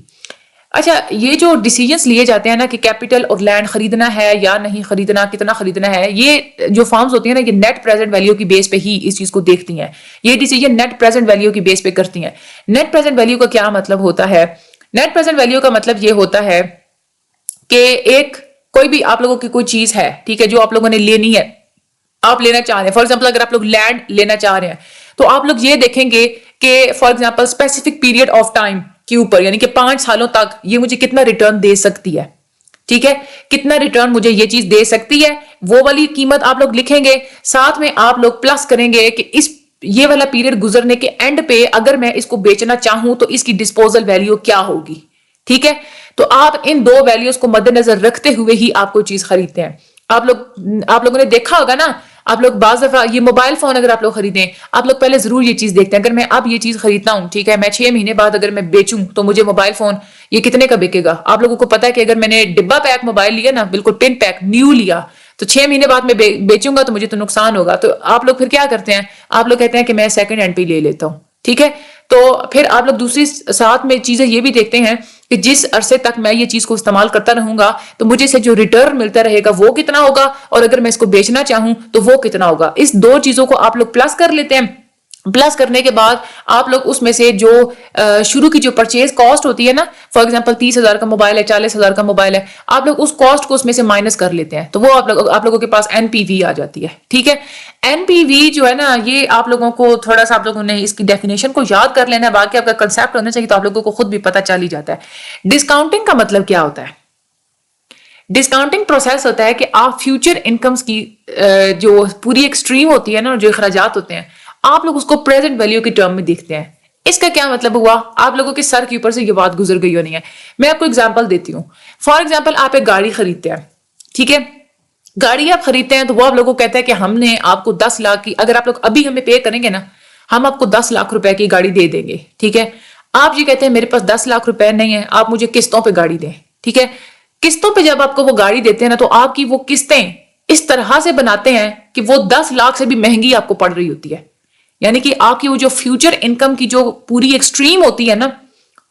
अच्छा, ये जो डिसीजंस लिए जाते हैं ना कि कैपिटल और लैंड खरीदना है या नहीं खरीदना, कितना खरीदना है, ये जो फर्म्स होती है ना, ये नेट प्रेजेंट वैल्यू की बेस पे ही इस चीज को देखती हैं। ये डिसीजन नेट प्रेजेंट वैल्यू की बेस पे करती हैं। नेट प्रेजेंट वैल्यू का क्या मतलब होता है? नेट प्रेजेंट वैल्यू का मतलब ये होता है कि एक कोई भी आप लोगों की कोई चीज है, ठीक है, जो आप लोगों ने लेनी है, आप लेना चाह रहे हैं। फॉर एग्जाम्पल अगर आप लोग लैंड लेना चाह रहे हैं तो आप लोग ये देखेंगे कि for example specific period of time के ऊपर, यानी कि 5 सालों तक ये मुझे कितना रिटर्न दे सकती है, ठीक है, कितना रिटर्न मुझे ये चीज दे सकती है, वो वाली कीमत आप लोग लिखेंगे। साथ में आप लोग प्लस करेंगे कि इस ये वाला पीरियड गुजरने के एंड पे अगर मैं इसको बेचना चाहूं तो इसकी डिस्पोजल वैल्यू क्या होगी, ठीक है। तो आप इन दो वैल्यूज को मद्देनजर रखते हुए ही आप कोई चीज खरीदते हैं। आप लोगों ने देखा होगा ना, आप लोग बाज़ दफा ये मोबाइल फोन अगर आप लोग खरीदें, आप लोग पहले जरूर ये चीज देखते हैं, अगर मैं अब ये चीज खरीदता हूं, ठीक है, मैं 6 महीने बाद अगर मैं बेचूं तो मुझे मोबाइल फोन ये कितने का बिकेगा। आप लोगों को पता है कि अगर मैंने डिब्बा पैक मोबाइल लिया ना, बिल्कुल टिन पैक न्यू लिया, तो 6 महीने बाद मैं बेचूंगा तो मुझे तो नुकसान होगा। तो आप लोग फिर क्या करते हैं, आप लोग कहते हैं कि मैं सेकंड हैंड पे ले लेता हूं, ठीक है। तो फिर आप लोग दूसरी साथ में चीजें ये भी देखते हैं कि जिस अरसे तक मैं ये चीज को इस्तेमाल करता रहूंगा तो मुझे से जो रिटर्न मिलता रहेगा वो कितना होगा, और अगर मैं इसको बेचना चाहूं तो वो कितना होगा। इस दो चीजों को आप लोग प्लस कर लेते हैं। प्लस करने के बाद आप लोग उसमें से जो शुरू की जो परचेज कॉस्ट होती है ना, फॉर एग्जांपल 30,000 का मोबाइल है, 40,000 का मोबाइल है, आप लोग उस कॉस्ट को उसमें से माइनस कर लेते हैं, तो वो आप लोगों के पास एनपीवी आ जाती है, ठीक है। एनपीवी जो है ना, ये आप लोगों को थोड़ा सा आप लोगों ने इसकी डेफिनेशन को याद कर लेना है, बाकी आपका कंसेप्ट होना चाहिए तो आप लोगों को खुद भी पता चल ही जाता है। डिस्काउंटिंग का मतलब क्या होता है? डिस्काउंटिंग प्रोसेस होता है कि आप फ्यूचर इनकम्स की जो पूरी एक स्ट्रीम होती है ना, जो अखराजात होते हैं, आप लोग उसको प्रेजेंट वैल्यू के टर्म में देखते हैं। इसका क्या मतलब हुआ, आप लोगों के सर के ऊपर से ये बात गुजर गई हो नहीं है। मैं आपको एग्जांपल देती हूँ। फॉर एग्जांपल आप एक गाड़ी खरीदते हैं, ठीक है, गाड़ी आप खरीदते हैं तो वो आप लोगों को कहता है कि हमने आपको 10 लाख की, अगर आप लोग अभी हमें पे करेंगे ना, हम आपको 10 लाख रुपए की गाड़ी दे देंगे, ठीक है। आप ये कहते हैं मेरे पास 10 लाख रुपए नहीं है, आप मुझे किस्तों पे गाड़ी दें, ठीक है। किस्तों पे जब आपको वो गाड़ी देते हैं ना, तो आपकी वो किस्तें इस तरह से बनाते हैं कि वो 10 लाख से भी महंगी आपको पड़ रही होती है। यानी कि आपकी वो जो फ्यूचर इनकम की जो पूरी एक स्ट्रीम होती है ना,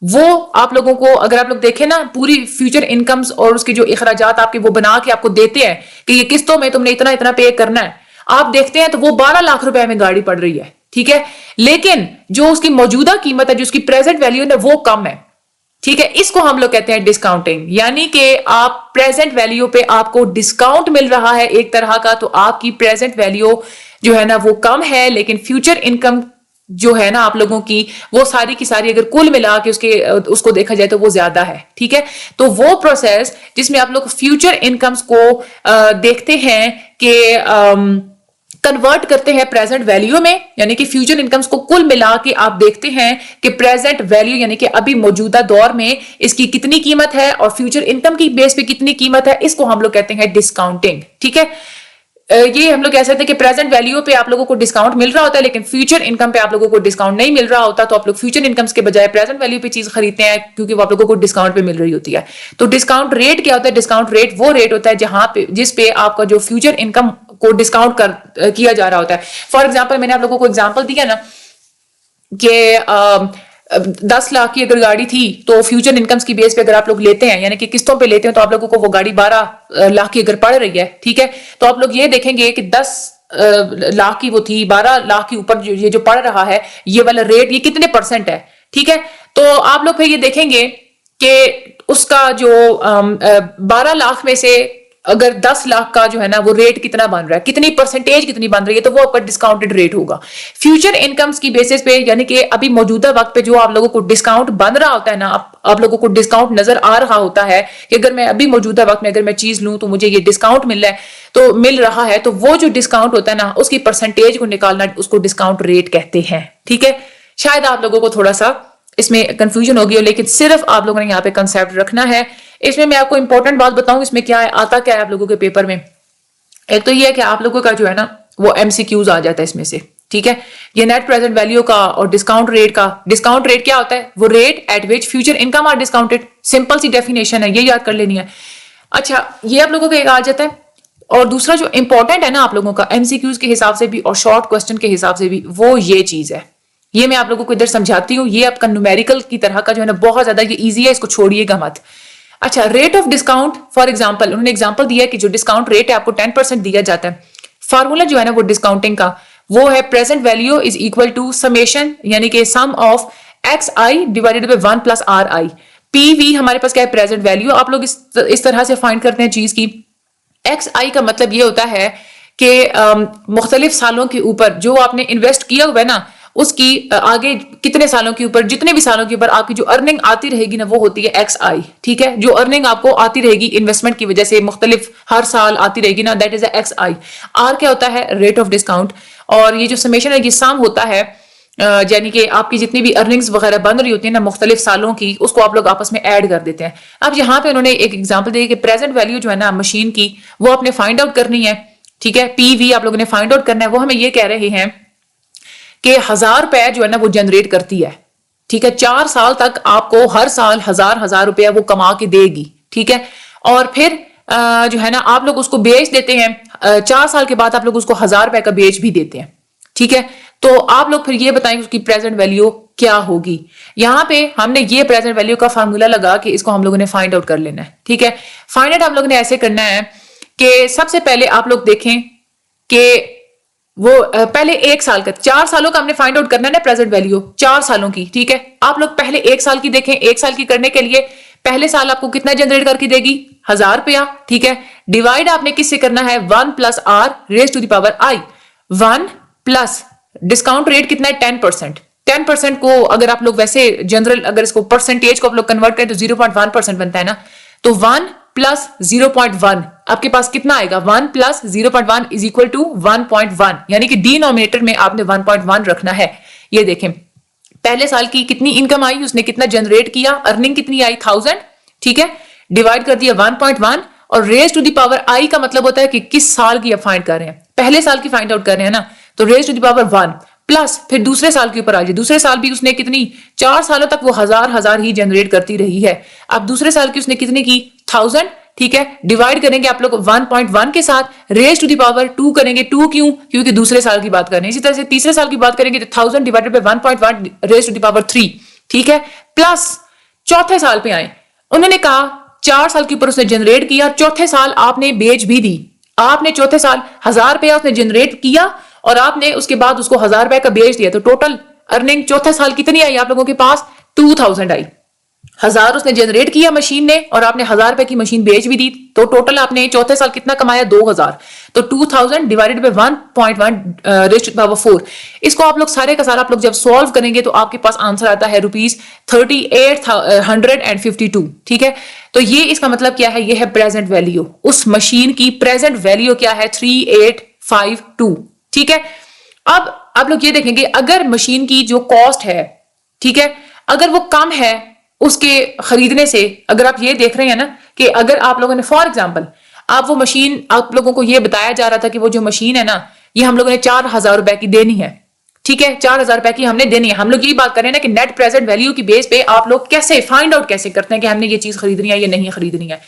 वो आप लोगों को, अगर आप लोग देखें ना, पूरी फ्यूचर इनकम्स और उसके जो इखराजात आपके वो बना के आपको देते हैं कि ये किस्तों में तुमने इतना इतना पे करना है, आप देखते हैं तो वो 12 लाख रुपए में गाड़ी पड़ रही है, ठीक है। लेकिन जो उसकी मौजूदा कीमत है, जो उसकी प्रेजेंट वैल्यू है, वो कम है, ठीक है। इसको हम लोग कहते हैं डिस्काउंटिंग। यानी कि आप प्रेजेंट वैल्यू पे आपको डिस्काउंट मिल रहा है एक तरह का, तो आपकी प्रेजेंट वैल्यू जो है ना वो कम है, लेकिन फ्यूचर इनकम जो है ना आप लोगों की, वो सारी की सारी अगर कुल मिला के उसको देखा जाए तो वो ज्यादा है, ठीक है। तो वो प्रोसेस जिसमें आप लोग फ्यूचर इनकम्स को देखते हैं कि कन्वर्ट करते हैं प्रेजेंट वैल्यू में, यानी कि फ्यूचर इनकम्स को कुल मिला के आप देखते हैं कि प्रेजेंट वैल्यू यानी कि अभी मौजूदा दौर में इसकी कितनी कीमत है और फ्यूचर इनकम की बेस पे कितनी कीमत है, इसको हम लोग कहते हैं डिस्काउंटिंग, ठीक है। ये हम लोग कह सकते हैं कि प्रेजेंट वैल्यू पे आप लोगों को डिस्काउंट मिल रहा होता है, लेकिन फ्यूचर इनकम पे आप लोगों को डिस्काउंट नहीं मिल रहा होता, तो आप लोग फ्यूचर इनकम्स के बजाय प्रेजेंट वैल्यू पे चीज खरीदते हैं क्योंकि वो आप लोगों को डिस्काउंट पे मिल रही होती है। तो डिस्काउंट रेट क्या होता है? डिस्काउंट रेट वो रेट होता है जहां पे जिस पे आपका जो फ्यूचर इनकम को डिस्काउंट किया जा रहा होता है। फॉर एग्जाम्पल, मैंने आप लोगों को एग्जाम्पल दिया ना कि 10 लाख की अगर गाड़ी थी, तो फ्यूचर इनकम्स की बेस पे अगर आप लोग लेते हैं, यानी कि किस्तों पे लेते हैं, तो आप लोगों को वो गाड़ी 12 लाख की अगर पड़ रही है, ठीक है, तो आप लोग ये देखेंगे कि 10 लाख की वो थी, 12 लाख के ऊपर ये जो पड़ रहा है, ये वाला रेट, ये कितने % है, ठीक है। तो आप लोग फिर ये देखेंगे कि उसका जो 12 लाख में से अगर 10 लाख का जो है ना वो रेट कितना बन रहा है, कितनी परसेंटेज कितनी बन रही है, तो वो आपका डिस्काउंटेड रेट होगा फ्यूचर इनकम्स की बेसिस पे। यानी कि अभी मौजूदा वक्त पे जो आप लोगों को डिस्काउंट बन रहा होता है ना, आप लोगों को डिस्काउंट नजर आ रहा होता है कि अगर मैं अभी मौजूदा वक्त में अगर मैं चीज लूं तो मुझे ये डिस्काउंट मिल रहा है, तो वो जो डिस्काउंट होता है ना, उसकी परसेंटेज को निकालना, उसको डिस्काउंट रेट कहते हैं, ठीक है। शायद आप लोगों को थोड़ा सा इसमें कंफ्यूजन होगी, लेकिन सिर्फ आप लोगों ने यहाँ पे कंसेप्ट रखना है। इसमें मैं आपको इंपॉर्टेंट बात बताऊं, इसमें क्या है, आता क्या है आप लोगों के पेपर में। एक तो ये है कि आप लोगों का जो है ना वो MCQs आ जाता है इसमें से, ठीक है। ये नेट प्रेजेंट वैल्यू का और डिस्काउंट रेट का। डिस्काउंट रेट क्या होता है? वो rate at which future income are discounted. Simple सी डेफिनेशन है, ये याद कर लेनी है। अच्छा, ये आप लोगों का एक आ जाता है। और दूसरा जो इंपॉर्टेंट है ना आप लोगों का MCQs के हिसाब से भी और शॉर्ट क्वेश्चन के हिसाब से भी, वो ये चीज है। ये मैं आप लोगों को इधर समझाती हूँ। ये आपका न्यूमेरिकल की तरह का जो है ना बहुत ज्यादा ये इजी है, इसको छोड़िएगा मत। अच्छा, rate of discount, for example उन्होंने एग्जांपल दिया कि जो डिस्काउंट रेट है आपको 10% दिया जाता है। फार्मूला जो है ना वो डिस्काउंटिंग का वो है present value is equal to summation, यानी कि sum of XI divided by 1 plus RI। PV हमारे पास क्या है? Present value. आप लोग इस तरह से फाइंड करते हैं चीज की। XI का मतलब ये होता है कि मुख्तलिफ सालों के ऊपर जो आपने इन्वेस्ट किया हुआ है ना, उसकी आगे कितने सालों के ऊपर, जितने भी सालों के ऊपर आपकी जो अर्निंग आती रहेगी ना, वो होती है XI, ठीक है। जो अर्निंग आपको आती रहेगी इन्वेस्टमेंट की वजह से मुख्तलिफ हर साल आती रहेगी ना, दैट इज XI। R क्या होता है? Rate of discount. और ये जो समेशन है ये सम होता है, यानी कि आपकी जितनी भी अर्निंग्स वगैरह बन रही होती है ना मुख्तलिफ सालों की, उसको आप लोग आपस में ऐड कर देते हैं। अब यहाँ पे उन्होंने एक एग्जाम्पल दिया कि प्रेजेंट वैल्यू जो है ना मशीन की, वो आपने फाइंड आउट करनी है, ठीक है। PV आप लोगों ने फाइंड आउट करना है। वो हमें ये कह रहे हैं कि 1000 रुपए जो है ना वो जनरेट करती है, ठीक है। 4 साल तक आपको हर साल 1000 रुपया वो कमा के देगी, ठीक है। और फिर जो है ना आप लोग उसको बेच देते हैं। 4 साल के बाद आप लोग उसको 1000 रुपए का बेच भी देते हैं, ठीक है। तो आप लोग फिर ये बताएं उसकी प्रेजेंट वैल्यू क्या होगी। यहाँ पे हमने ये प्रेजेंट वैल्यू का फार्मूला लगा कि इसको हम लोगों ने फाइंड आउट कर लेना है, ठीक है। फाइंड आउट हम लोग ने ऐसे करना है कि सबसे पहले आप लोग देखें कि वो पहले 1 साल का, 4 सालों का हमने फाइंड आउट करना है ना प्रेजेंट वैल्यू, 4 सालों की, ठीक है। आप लोग पहले 1 साल की देखें। 1 साल की करने के लिए पहले साल आपको कितना जनरेट करके देगी? 1000 रुपया, ठीक है। डिवाइड आपने किससे करना है? 1 plus R raise to the power I। 1 plus discount rate कितना है? 10%। 10% को अगर आप लोग वैसे जनरल अगर इसको परसेंटेज को आप लोग कन्वर्ट करें तो 0.1% बनता है ना। तो 1 प्लस 0.1, आपके पास कितना आएगा 1 प्लस 0.1 इज इक्वल टू 1.1, यानी कि डिनोमिनेटर में आपने 1.1 रखना है। ये देखें पहले साल की कितनी इनकम आई, उसने कितना जनरेट किया, अर्निंग कितनी आई 1000, ठीक है, डिवाइड कर दिया 1.1 और रेज टू द पावर आई का मतलब होता है कि किस साल की आप फाइंड कर रहे हैं, पहले साल की फाइंड आउट कर रहे हैं ना, तो raise to the power 1 plus फिर दूसरे साल के ऊपर आ जाए, दूसरे साल भी उसने कितनी 4 सालों तक वो हजार ही जनरेट करती रही है। अब दूसरे साल की उसने कितनी की 1000, ठीक है, डिवाइड करेंगे आप लोग 1.1 के साथ, रेज टू द पावर 2 करेंगे, 2 क्यों, क्योंकि दूसरे साल की बात कर रहे हैं। इसी तरह से तीसरे साल की बात करेंगे तो 1000 divided by 1.1 raise to the power 3, ठीक है, प्लस चौथे साल पे आए, उन्होंने कहा 4 साल के ऊपर उसने जनरेट किया, चौथे साल आपने बेच भी दी, आपने चौथे साल 1000 रुपया उसने जनरेट किया और आपने उसके बाद उसको 1000 रुपए का बेच दिया, तो टोटल अर्निंग चौथे साल कितनी आई आप लोगों के पास 2000 आई। 1000 उसने जनरेट किया मशीन ने और आपने 1000 रुपए की मशीन बेच भी दी, तो टोटल आपने चौथे साल कितना कमाया 2000, तो 2000 divided by 1.1 raise to the power 4। इसको आप लोग सारे का सारा आप लोग जब सॉल्व करेंगे तो आपके पास आंसर आता है ₹3852, ठीक है। तो ये इसका मतलब क्या है, ये है प्रेजेंट वैल्यू, उस मशीन की प्रेजेंट वैल्यू क्या है 3852, ठीक है। अब आप लोग ये देखेंगे अगर मशीन की जो कॉस्ट है, ठीक है, अगर वो कम है उसके खरीदने से, अगर आप ये देख रहे हैं ना कि अगर आप लोगों ने फॉर एग्जांपल आप वो मशीन, आप लोगों को ये बताया जा रहा था कि वो जो मशीन है ना ये हम लोगों ने 4000 रुपए की देनी है, ठीक है, 4000 रुपए की हमने देनी है। हम लोग यही बात कर रहे हैं ना कि नेट प्रेजेंट वैल्यू की बेस पे आप लोग कैसे फाइंड आउट कैसे करते हैं कि हमने ये चीज खरीदनी है या नहीं खरीदनी है।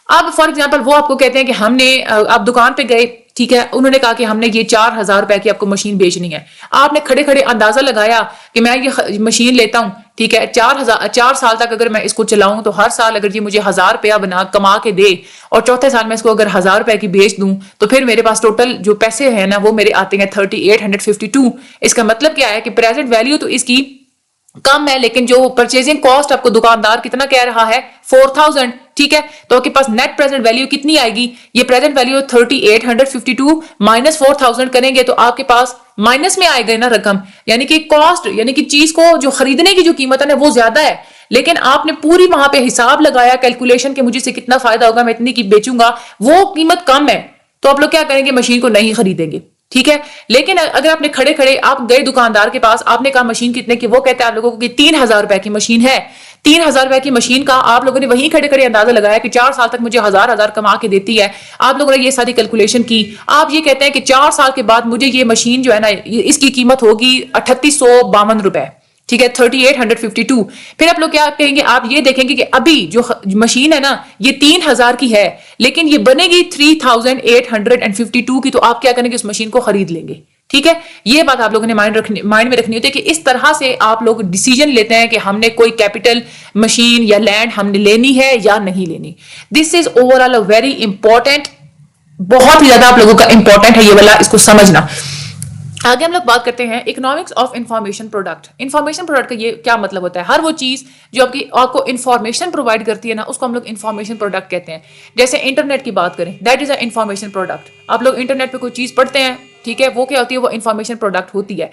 अब फॉर एग्जाम्पल वो आपको कहते हैं कि हमने, आप दुकान पे गए, ठीक है, उन्होंने कहा कि हमने ये 4000 रुपए की आपको मशीन बेचनी है, आपने खड़े खड़े अंदाजा लगाया कि मैं ये मशीन लेता हूं, ठीक है, 4 साल तक अगर मैं इसको चलाऊं तो हर साल अगर ये मुझे 1000 रुपया बना कमा के दे और चौथे साल में इसको अगर 1000 रुपए की बेच दूं तो फिर मेरे पास टोटल जो पैसे हैं ना वो मेरे आते हैं 3852। इसका मतलब क्या है कि प्रेजेंट वैल्यू तो इसकी कम है, लेकिन जो परचेजिंग कॉस्ट आपको दुकानदार कितना कह रहा है 4000, ठीक है, तो आपके पास नेट प्रेजेंट वैल्यू कितनी आएगी, ये प्रेजेंट वैल्यू 3852 माइनस 4000 करेंगे तो आपके पास माइनस में आएगा ना रकम, यानी कि कॉस्ट, यानी कि चीज को जो खरीदने की जो कीमत है ना वो ज्यादा है, लेकिन आपने पूरी वहां पे हिसाब लगाया कैलकुलेशन के मुझे से कितना फायदा होगा, मैं इतनी की बेचूंगा, वो कीमत कम है, तो आप लोग क्या करेंगे मशीन को नहीं खरीदेंगे, ठीक है। लेकिन अगर आपने खड़े खड़े आप गए दुकानदार के पास, आपने कहा मशीन कितने की, वो कहते हैं आप लोगों को कि 3000 रुपए की मशीन है, 3000 रुपए की मशीन का आप लोगों ने वहीं खड़े खड़े अंदाजा लगाया कि 4 साल तक मुझे हजार कमा के देती है, आप लोगों ने ये सारी कैलकुलेशन की, आप ये कहते हैं कि 4 साल के बाद मुझे ये मशीन जो है ना इसकी कीमत होगी 3852 रुपए, ठीक है, 3852। फिर आप लोग क्या कहेंगे, आप ये देखेंगे कि अभी जो मशीन है ना ये 3000 की है, लेकिन ये बनेगी 3852 की, तो आप क्या करेंगे उस मशीन को खरीद लेंगे, ठीक है। ये बात आप लोगों ने माइंड में रखनी होती है कि इस तरह से आप लोग डिसीजन लेते हैं कि हमने कोई कैपिटल मशीन या लैंड हमने लेनी है या नहीं लेनी। This is overall a very important, बहुत ही ज्यादा आप लोगों का इंपॉर्टेंट है ये वाला, इसको समझना। आगे हम लोग बात करते हैं economics of information product. Information product का ये क्या मतलब होता है, हर वो चीज जो आपको इंफॉर्मेशन प्रोवाइड करती है ना उसको हम लोग इंफॉर्मेशन प्रोडक्ट कहते हैं। जैसे इंटरनेट की बात करें, that is a information product. आप लोग इंटरनेट पे कोई चीज पढ़ते हैं, ठीक है, वो क्या होती है, वो इंफॉर्मेशन प्रोडक्ट होती है।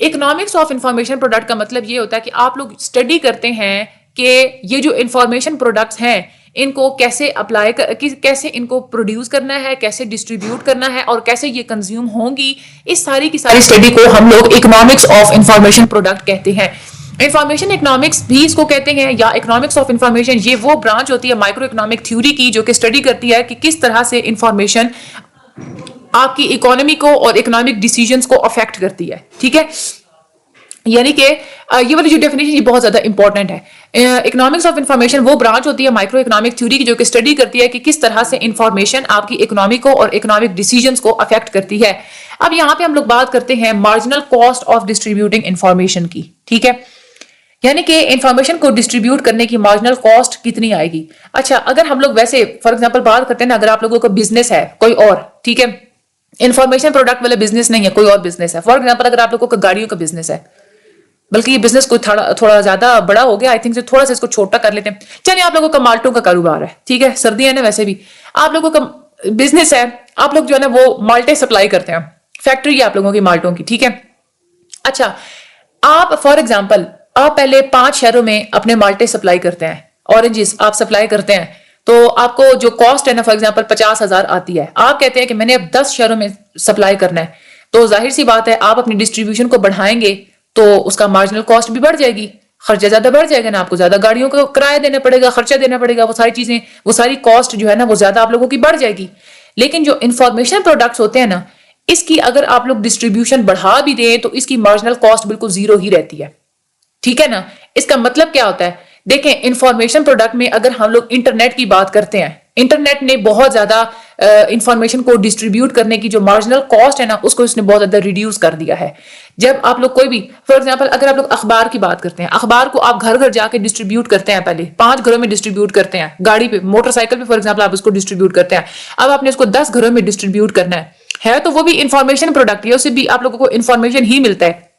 इकोनॉमिक्स ऑफ इंफॉर्मेशन प्रोडक्ट का मतलब ये होता है कि आप लोग स्टडी करते हैं कि ये जो इंफॉर्मेशन प्रोडक्ट्स हैं इनको कैसे अप्लाई कैसे इनको प्रोड्यूस करना है, कैसे डिस्ट्रीब्यूट करना है और कैसे ये कंज्यूम होंगी, इस सारी की सारी स्टडी को हम लोग इकोनॉमिक्स ऑफ इंफॉर्मेशन प्रोडक्ट कहते हैं। इंफॉर्मेशन इकोनॉमिक्स भी इसको कहते हैं, या इकोनॉमिक्स ऑफ इंफॉर्मेशन, ये वो ब्रांच होती है माइक्रो इकोनॉमिक थ्योरी की जो कि स्टडी करती है कि किस तरह से इंफॉर्मेशन आपकी इकोनॉमी को और इकोनॉमिक डिसीजंस को अफेक्ट करती है, ठीक है। यानी कि ये वाली जो डेफिनेशन ये बहुत ज्यादा इंपॉर्टेंट है। इकोनॉमिक्स ऑफ इंफॉर्मेशन वो ब्रांच होती है माइक्रो इकोनॉमिक थ्योरी की जो कि स्टडी करती है कि किस तरह से इंफॉर्मेशन आपकी इकोनॉमी को और इकोनॉमिक डिसीजंस को अफेक्ट करती है। अब यहाँ पे हम लोग बात करते हैं marginal cost of distributing information की, ठीक है, यानी कि इंफॉर्मेशन को डिस्ट्रीब्यूट करने की मार्जिनल कॉस्ट कितनी आएगी। अच्छा, अगर हम लोग वैसे फॉर एग्जाम्पल बात करते हैं ना, अगर आप लोगों का बिजनेस है कोई और, ठीक है, इंफॉर्मेशन प्रोडक्ट वाला बिजनेस नहीं है, कोई और बिजनेस है, फॉर एग्जाम्पल अगर आप लोगों का गाड़ियों का बिजनेस है, बल्कि ये बिजनेस कोई थोड़ा ज्यादा बड़ा हो गया, आई थिंक थोड़ा सा इसको छोटा कर लेते हैं। चलिए, आप लोगों का माल्टों का कारोबार है, ठीक है, सर्दियां है ना, वैसे भी आप लोगों का बिजनेस है, आप लोग जो है ना वो माल्टे सप्लाई करते हैं, फैक्ट्री है आप लोगों की माल्टों की, ठीक है। अच्छा, आप फॉर एग्जाम्पल आप पहले 5 शहरों में अपने माल्टे सप्लाई करते हैं, ऑरेंजेस आप सप्लाई करते हैं, तो आपको जो कॉस्ट है ना, फॉर एग्जांपल 50,000 आती है, आप कहते हैं कि मैंने अब 10 शहरों में सप्लाई करना है, तो जाहिर सी बात है आप अपनी डिस्ट्रीब्यूशन को बढ़ाएंगे तो उसका मार्जिनल कॉस्ट भी बढ़ जाएगी, खर्चा ज्यादा बढ़ जाएगा ना, आपको ज्यादा गाड़ियों को किराया देना पड़ेगा, खर्चा देना पड़ेगा, वो सारी चीजें, वो सारी कॉस्ट जो है ना वो ज्यादा आप लोगों की बढ़ जाएगी। लेकिन जो इंफॉर्मेशन प्रोडक्ट्स होते हैं ना, इसकी अगर आप लोग डिस्ट्रीब्यूशन बढ़ा भी दें तो इसकी मार्जिनल कॉस्ट बिल्कुल जीरो ही रहती है, ठीक है ना। इसका मतलब क्या होता है, देखें इंफॉर्मेशन प्रोडक्ट में अगर हम लोग इंटरनेट की बात करते हैं, इंटरनेट ने बहुत ज्यादा इंफॉर्मेशन को डिस्ट्रीब्यूट करने की जो मार्जिनल कॉस्ट है ना, उसको इसने बहुत ज्यादा रिड्यूस कर दिया है। जब आप लोग कोई भी, फॉर एग्जांपल अगर आप लोग अखबार की बात करते हैं, अखबार को आप घर घर जाके डिस्ट्रीब्यूट करते हैं, पहले 5 घरों में डिस्ट्रीब्यूट करते हैं, गाड़ी पे, मोटरसाइकिल पे फॉर एग्जाम्पल आप उसको डिस्ट्रीब्यूट करते हैं, अब आपने उसको 10 घरों में डिस्ट्रीब्यूट करना है तो वो भी इंफॉर्मेशन प्रोडक्ट है, उससे भी आप लोगों को इंफॉर्मेशन ही मिलता है।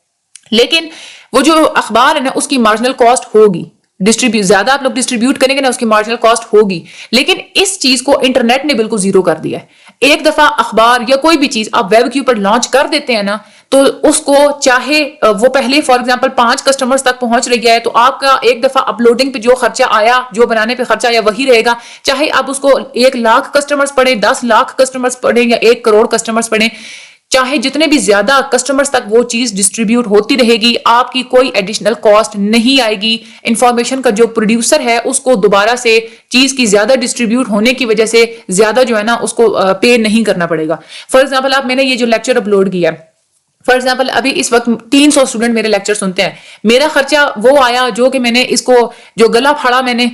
लेकिन वो जो अखबार है ना, उसकी मार्जिनल कॉस्ट होगी, ज्यादा आप लोग डिस्ट्रीब्यूट करेंगे ना, उसकी मार्जिनल कॉस्ट होगी। लेकिन इस चीज को इंटरनेट ने बिल्कुल जीरो कर दिया है। एक दफा अखबार या कोई भी चीज आप वेब के ऊपर लॉन्च कर देते हैं ना, तो उसको चाहे वो पहले फॉर एग्जांपल 5 कस्टमर्स तक पहुंच रही है, तो आपका एक दफा अपलोडिंग पे जो खर्चा आया, जो बनाने पे खर्चा आया वही रहेगा, चाहे आप उसको 1 लाख कस्टमर्स पढ़े, 10 लाख कस्टमर्स पढ़े या 1 करोड़ कस्टमर्स पढ़े, चाहे जितने भी ज्यादा कस्टमर्स तक वो चीज डिस्ट्रीब्यूट होती रहेगी, आपकी कोई एडिशनल कॉस्ट नहीं आएगी। इंफॉर्मेशन का जो प्रोड्यूसर है उसको दोबारा से चीज की ज्यादा डिस्ट्रीब्यूट होने की वजह से ज्यादा जो है ना उसको पे नहीं करना पड़ेगा। फॉर एग्जाम्पल आप, मैंने ये जो लेक्चर अपलोड किया, फॉर एग्जाम्पल अभी इस वक्त 300 स्टूडेंट मेरे लेक्चर सुनते हैं, मेरा खर्चा वो आया जो कि मैंने इसको जो गला फाड़ा, मैंने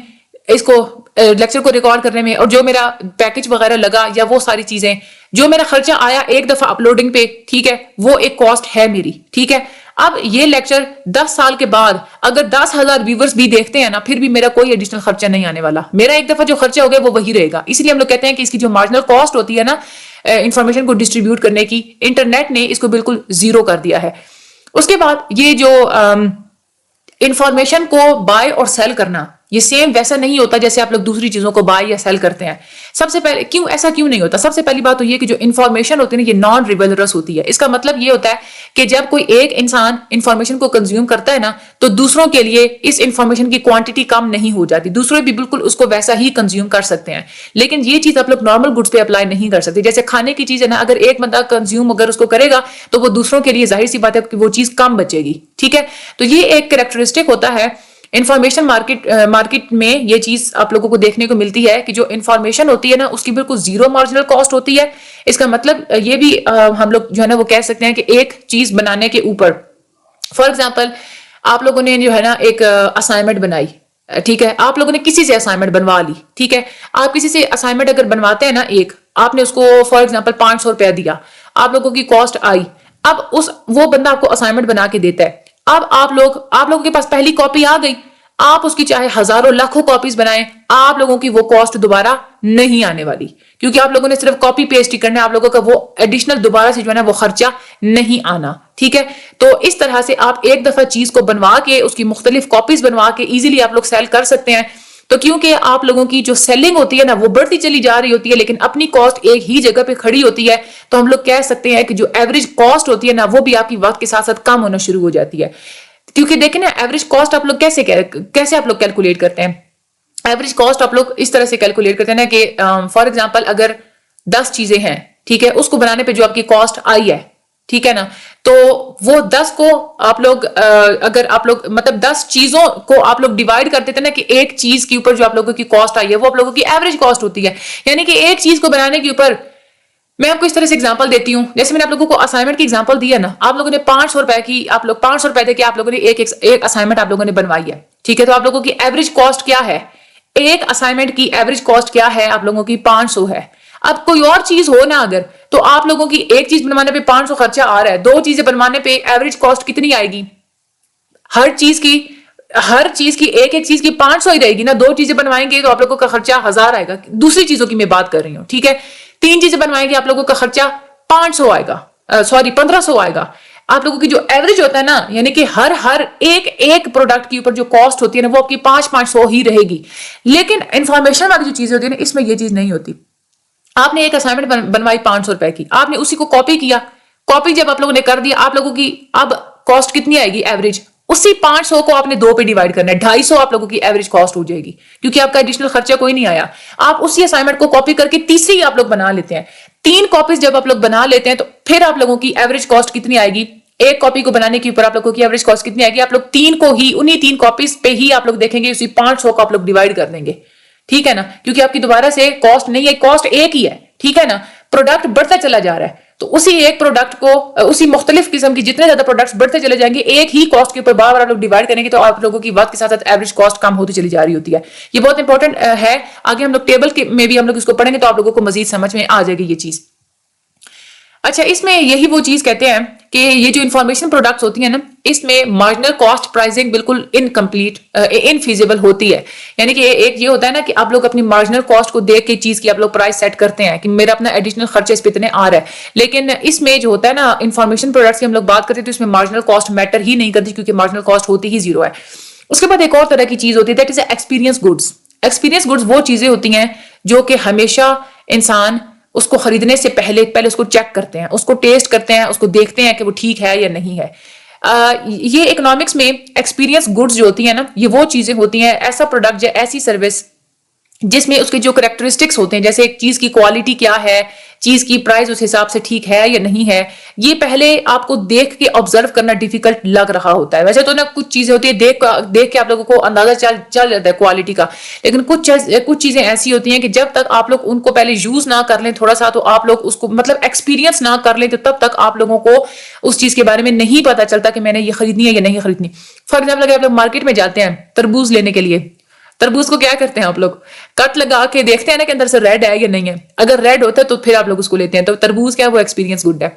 इसको लेक्चर को रिकॉर्ड करने में, और जो मेरा पैकेज वगैरह लगा या वो सारी चीजें, जो मेरा खर्चा आया एक दफा अपलोडिंग पे, ठीक है, वो एक कॉस्ट है मेरी, ठीक है। अब ये लेक्चर 10 साल के बाद अगर 10,000 व्यूवर्स भी देखते हैं ना, फिर भी मेरा कोई एडिशनल खर्चा नहीं आने वाला, मेरा एक दफा जो खर्चा हो गया वो वही रहेगा। इसलिए हम लोग कहते हैं कि इसकी जो मार्जिनल कॉस्ट होती है ना इंफॉर्मेशन को डिस्ट्रीब्यूट करने की, इंटरनेट ने इसको बिल्कुल जीरो कर दिया है। उसके बाद ये जो इंफॉर्मेशन को बाय और सेल करना, ये सेम वैसा नहीं होता जैसे आप लोग दूसरी चीजों को बाय या सेल करते हैं। सबसे पहले क्यों ऐसा क्यों नहीं होता, सबसे पहली बात तो ये कि जो इंफॉर्मेशन होती है ना, ये नॉन रिवेलरस होती है। इसका मतलब ये होता है कि जब कोई एक इंसान इंफॉर्मेशन को कंज्यूम करता है ना, तो दूसरों के लिए इस इंफॉर्मेशन की क्वांटिटी कम नहीं हो जाती, दूसरे भी बिल्कुल उसको वैसा ही कंज्यूम कर सकते हैं। लेकिन ये चीज आप लोग नॉर्मल गुड्स पे अप्लाई नहीं कर सकते। जैसे खाने की चीज है ना, अगर एक बंदा कंज्यूम अगर उसको करेगा तो वो दूसरों के लिए जाहिर सी बात है कि वो चीज कम बचेगी, ठीक है। तो ये एक कैरेक्टरिस्टिक होता है इंफॉर्मेशन मार्केट में, ये चीज आप लोगों को देखने को मिलती है कि जो इंफॉर्मेशन होती है ना उसकी बिल्कुल जीरो मार्जिनल कॉस्ट होती है। इसका मतलब ये भी हम लोग जो है ना वो कह सकते हैं कि एक चीज बनाने के ऊपर, फॉर एग्जांपल आप लोगों ने जो है ना एक असाइनमेंट बनाई, ठीक है, आप लोगों ने किसी से असाइनमेंट बनवा ली, ठीक है। आप किसी से असाइनमेंट अगर बनवाते हैं ना, एक आपने उसको फॉर एग्जांपल 500 रुपया दिया, आप लोगों की कॉस्ट आई, अब वो बंदा आपको असाइनमेंट बना के देता है, अब आप लोगों के पास पहली कॉपी आ गई, आप उसकी चाहे हजारों लाखों कॉपीज बनाएं, आप लोगों की वो कॉस्ट दोबारा नहीं आने वाली, क्योंकि आप लोगों ने सिर्फ कॉपी पेस्ट ही करना है, आप लोगों का वो एडिशनल दोबारा से जो है ना वो खर्चा नहीं आना, ठीक है। तो इस तरह से आप एक दफा चीज को बनवा के उसकी मुख्तलिफ कॉपीज बनवा के इजीली आप लोग सेल कर सकते हैं। तो क्योंकि आप लोगों की जो सेलिंग होती है ना वो बढ़ती चली जा रही होती है, लेकिन अपनी कॉस्ट एक ही जगह पे खड़ी होती है, तो हम लोग कह सकते हैं कि जो एवरेज कॉस्ट होती है ना वो भी आपकी वक्त के साथ साथ कम होना शुरू हो जाती है। क्योंकि देखें ना, एवरेज कॉस्ट आप लोग कैसे आप लोग कैलकुलेट करते हैं, एवरेज कॉस्ट आप लोग इस तरह से कैलकुलेट करते हैं ना कि फॉर एग्जांपल अगर 10 चीजें हैं, ठीक है, उसको बनाने पे जो आपकी कॉस्ट आई है, ठीक है ना, तो वो 10 को आप लोग अगर आप लोग मतलब 10 चीजों को आप लोग डिवाइड कर देते हैं ना, कि एक चीज के ऊपर जो आप लोगों की कॉस्ट आई है वो आप लोगों की एवरेज कॉस्ट होती है। यानी कि एक चीज को बनाने के ऊपर, मैं आपको इस तरह से एग्जांपल देती हूँ, जैसे मैंने आप लोगों को असाइनमेंट की एग्जांपल दिया ना, आप लोगों ने 500 रुपए की, आप लोग 500 रुपए दे के आप लोगों ने एक असाइनमेंट आप लोगों ने बनवाई है, ठीक है। तो आप लोगों की एवरेज कॉस्ट क्या है, एक असाइनमेंट की एवरेज कॉस्ट क्या है, आप लोगों की 500 है। अब कोई और चीज हो ना अगर, तो आप लोगों की एक चीज बनवाने पे 500 खर्चा आ रहा है, 2 चीजें बनवाने पे एवरेज कॉस्ट कितनी आएगी, हर चीज की एक चीज की 500 ही रहेगी ना। 2 चीजें बनवाएंगे तो आप लोगों का खर्चा 1000 आएगा, दूसरी चीजों की मैं बात कर रही हूँ, ठीक है। 3 चीजें बनवाएंगे आप लोगों का खर्चा 500 आएगा, सॉरी 1500 आएगा। आप लोगों की जो एवरेज होता है ना, यानी कि हर एक प्रोडक्ट के ऊपर जो कॉस्ट होती है ना वो आपकी 500 ही रहेगी। लेकिन इंफॉर्मेशन वाली जो चीजें होती है ना, इसमें ये चीज नहीं होती। आपने एक असाइनमेंट बनवाई 500 रुपए की, आपने उसी को कॉपी किया, कॉपी जब आप लोगों ने कर दिया, आप लोगों की अब कॉस्ट कितनी आएगी एवरेज, उसी 500 को आपने 2 पे डिवाइड करना है, 250 आप लोगों की एवरेज कॉस्ट हो जाएगी, क्योंकि आपका एडिशनल खर्चा कोई नहीं आया। आप उसी असाइनमेंट को कॉपी करके तीसरी आप लोग बना लेते हैं। 3 कॉपीज जब आप लोग बना लेते हैं तो फिर आप लोगों की एवरेज कॉस्ट कितनी आएगी, एक कॉपी को बनाने के ऊपर आप लोगों की एवरेज कॉस्ट कितनी आएगी, आप लोग 3 को ही उन्हीं 3 कॉपीज पे ही आप लोग देखेंगे, उसी 500 को आप लोग डिवाइड कर देंगे, ठीक है ना, क्योंकि आपकी दोबारा से कॉस्ट नहीं है, कॉस्ट एक ही है, ठीक है ना, प्रोडक्ट बढ़ता चला जा रहा है, तो उसी एक प्रोडक्ट को उसी मुख्तलिफ किस्म की जितने ज्यादा प्रोडक्ट्स बढ़ते चले जाएंगे, एक ही कॉस्ट के ऊपर बार बार आप लोग डिवाइड करेंगे, तो आप लोगों की वक्त के साथ साथ एवरेज कॉस्ट कम होती चली जा रही होती है। ये बहुत इंपॉर्टेंट है, आगे हम लोग टेबल के में भी हम लोग इसको पढ़ेंगे तो आप लोगों को मजीद समझ में आ जाएगी ये चीज। अच्छा, इसमें यही वो चीज कहते हैं कि ये जो इंफॉर्मेशन प्रोडक्ट्स होती है ना, इसमें मार्जिनल कॉस्ट प्राइसिंग बिल्कुल इनकम्प्लीट इनफीजिबल होती है। यानी कि एक ये होता है ना कि आप लोग अपनी मार्जिनल कॉस्ट को देख के चीज की आप लोग प्राइस सेट करते हैं कि मेरा अपना एडिशनल खर्चा इस पे इतने आ रहा है, लेकिन इसमें जो होता है ना इंफॉर्मेशन प्रोडक्ट्स की हम लोग बात करते हैं तो इसमें मार्जिनल कॉस्ट मैटर ही नहीं करती, क्योंकि मार्जिनल कॉस्ट होती ही जीरो है। उसके बाद एक और तरह की चीज होती है that is experience goods. Experience goods वो चीजें होती हैं जो कि हमेशा इंसान उसको खरीदने से पहले उसको चेक करते हैं, उसको टेस्ट करते हैं, उसको देखते हैं कि वो ठीक है या नहीं है। ये इकोनॉमिक्स में एक्सपीरियंस गुड्स जो होती है ना, ये वो चीजें होती हैं, ऐसा प्रोडक्ट या ऐसी सर्विस जिसमें उसके जो करेक्टरिस्टिक्स होते हैं, जैसे एक चीज की क्वालिटी क्या है, चीज की प्राइस उस हिसाब से ठीक है या नहीं है, ये पहले आपको देख के ऑब्जर्व करना डिफिकल्ट लग रहा होता है। वैसे तो ना कुछ चीजें होती है देख के आप लोगों को अंदाजा चल जाता है क्वालिटी का, लेकिन कुछ चीजें ऐसी होती हैं कि जब तक आप लोग उनको पहले यूज ना कर लें थोड़ा सा, तो आप लोग उसको मतलब एक्सपीरियंस ना कर लें, तो तब तक आप लोगों को उस चीज के बारे में नहीं पता चलता कि मैंने ये खरीदनी है या नहीं खरीदनी। फॉर एग्जाम्पल, अगर आप लोग मार्केट में जाते हैं तरबूज लेने के लिए, तरबूज को क्या करते हैं आप लोग, कट लगा के देखते हैं ना कि अंदर से रेड है या नहीं है, अगर रेड होता है तो फिर आप लोग उसको लेते हैं, तो तरबूज क्या है, वो एक्सपीरियंस गुड है।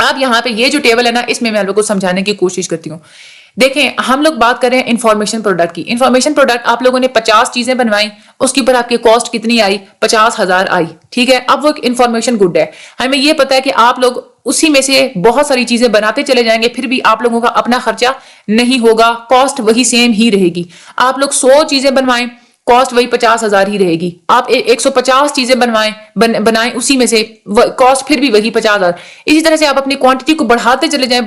अब यहाँ पे ये जो टेबल है ना, इसमें मैं आप लोग को समझाने की कोशिश करती हूँ। देखें, हम लोग बात कर रहे हैं इंफॉर्मेशन प्रोडक्ट की। इंफॉर्मेशन प्रोडक्ट आप लोगों ने 50 चीजें बनवाई, उसके ऊपर आपकी कॉस्ट कितनी आई, 50,000 आई, ठीक है। अब वो इंफॉर्मेशन गुड है, हमें ये पता है कि आप लोग उसी में से बहुत सारी चीजें बनाते चले जाएंगे, फिर भी आप लोगों का अपना खर्चा नहीं होगा, कॉस्ट वही सेम ही रहेगी। आप लोग 100 चीजें बनवाएं, कॉस्ट वही 50,000 ही रहेगी। आप 150 चीजें बनाएं, उसी में से कॉस्ट फिर भी वही 50,000। इसी तरह से आप अपनी क्वांटिटी को बढ़ाते चले जाएं,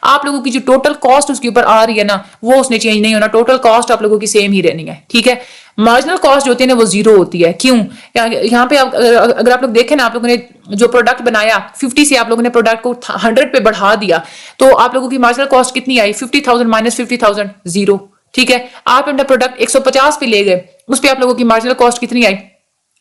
आप लोगों की जो टोटल कॉस्ट उसके ऊपर आ रही है ना, वो उसने चेंज नहीं होना, टोटल कॉस्ट आप लोगों की सेम ही रहनी है, ठीक है। मार्जिनल कॉस्ट जो होती है ना, वो जीरो होती है। क्यों? यहाँ पे अगर आप लोग देखें ना, आप लोगों ने जो प्रोडक्ट बनाया 50 से आप लोगों ने प्रोडक्ट को 100 पे बढ़ा दिया, तो आप लोगों की मार्जिनल कॉस्ट कितनी आई, 50,000 माइनस 50,000 जीरो, ठीक है। आप अपना प्रोडक्ट 150 पे ले गए, उस पे आप लोगों की मार्जिनल कॉस्ट कितनी आई,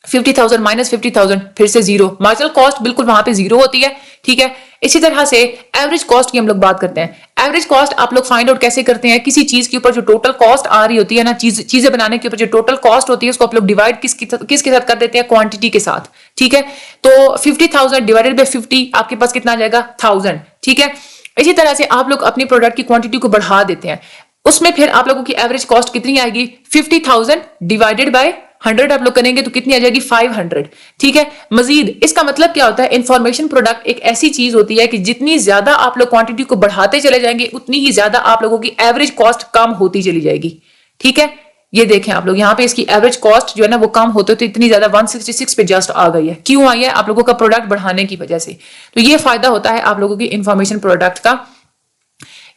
50,000 माइनस 50,000, फिर से जीरो, मार्जिनल कॉस्ट बिल्कुल वहां पे जीरो होती है, ठीक है। इसी तरह से एवरेज कॉस्ट की हम लोग बात करते हैं। एवरेज कॉस्ट आप लोग फाइंड आउट कैसे करते हैं, किसी चीज के ऊपर जो टोटल कॉस्ट आ रही होती है ना, चीजें बनाने के ऊपर जो टोटल कॉस्ट होती है, उसको आप लोग डिवाइड किसके साथ कर देते हैं, क्वांटिटी के साथ, ठीक है। तो 50,000 डिवाइडेड बाय 50, आपके पास कितना आ जाएगा, 1000, ठीक है। इसी तरह से आप लोग अपनी प्रोडक्ट की क्वांटिटी को बढ़ा देते हैं, उसमें फिर आप लोगों की एवरेज कॉस्ट कितनी आएगी, 50,000 डिवाइडेड बाय 100 आप लोग करेंगे तो कितनी आ जाएगी, 500, ठीक है। मजीद इसका मतलब क्या होता है, इंफॉर्मेशन प्रोडक्ट एक ऐसी चीज होती है कि जितनी ज्यादा आप लोग क्वांटिटी को बढ़ाते चले जाएंगे, उतनी ही ज्यादा आप लोगों की एवरेज कॉस्ट कम होती चली जाएगी, ठीक है। ये देखें आप लोग, यहाँ पे इसकी एवरेज कॉस्ट जो है ना वो कम होते तो इतनी ज्यादा 166 पे जस्ट आ गई है। क्यों आई है, आप लोगों का प्रोडक्ट बढ़ाने की वजह से। तो ये फायदा होता है आप लोगों की इंफॉर्मेशन प्रोडक्ट का।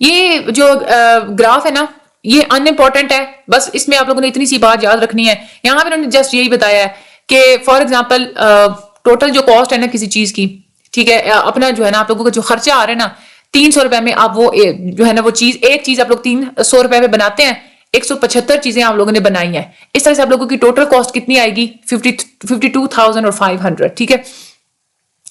ये जो ग्राफ है ना, ये अनइम्पॉर्टेंट है, बस इसमें आप लोगों ने इतनी सी बात याद रखनी है। यहाँ पे उन्होंने जस्ट यही बताया है कि फॉर एग्जांपल टोटल जो कॉस्ट है ना किसी चीज की, ठीक है, अपना जो है ना आप लोगों का जो खर्चा आ रहा है ना 300 रुपए में, आप वो जो है ना वो चीज, एक चीज आप लोग 300 रुपए में बनाते हैं, 175 चीजें आप लोगों ने बनाई हैं, इस तरह से आप लोगों की टोटल कॉस्ट कितनी आएगी, 52,500, ठीक है।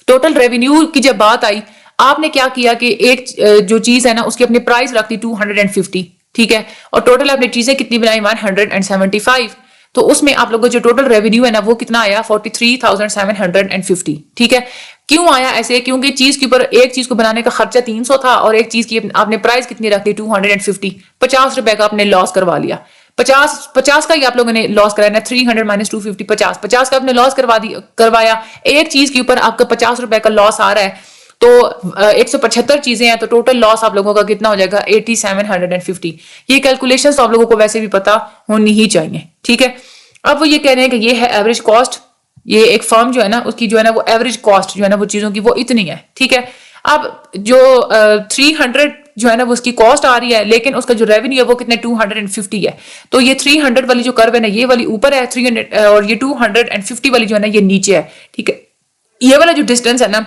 टोटल रेवेन्यू की जब बात आई, आपने क्या किया कि एक जो चीज है ना उसकी अपनी प्राइस रख दी 250, ठीक है, और टोटल आपने चीजें कितनी बनाई 175, तो उसमें आप लोगों का जो टोटल रेवेन्यू है ना वो कितना आया 43,750, ठीक है। क्यों आया ऐसे, क्योंकि चीज के ऊपर एक चीज को बनाने का खर्चा 300 था और एक चीज की आपने प्राइस कितनी रख दी 250, 50 रुपए का आपने लॉस करवा लिया। 50 का ही आप लोगों ने लॉस कराया, 300 माइनस 250, 50 का आपने लॉस करवाया। एक चीज के ऊपर आपका 50 रुपए का लॉस आ रहा है, तो 175 चीजें हैं, तो टोटल लॉस आप लोगों का कितना हो जाएगा 8750। ये कैलकुलेशंस तो आप लोगों को वैसे भी पता होनी ही चाहिए, ठीक है। अब वो ये कह रहे हैं कि ये है एवरेज कॉस्ट, ये एक फर्म जो है ना उसकी जो है ना वो एवरेज कॉस्ट जो है ना वो चीजों की वो इतनी है, ठीक है। अब जो 300 जो है ना वो उसकी कॉस्ट आ रही है, लेकिन उसका जो रेवेन्यू है वो कितने 250 है। तो ये 300 वाली जो कर्व है ना, ये वाली ऊपर है 300 और ये 250 वाली जो है ना ये नीचे है, ठीक है। ये वाला जो डिस्टेंस है ना,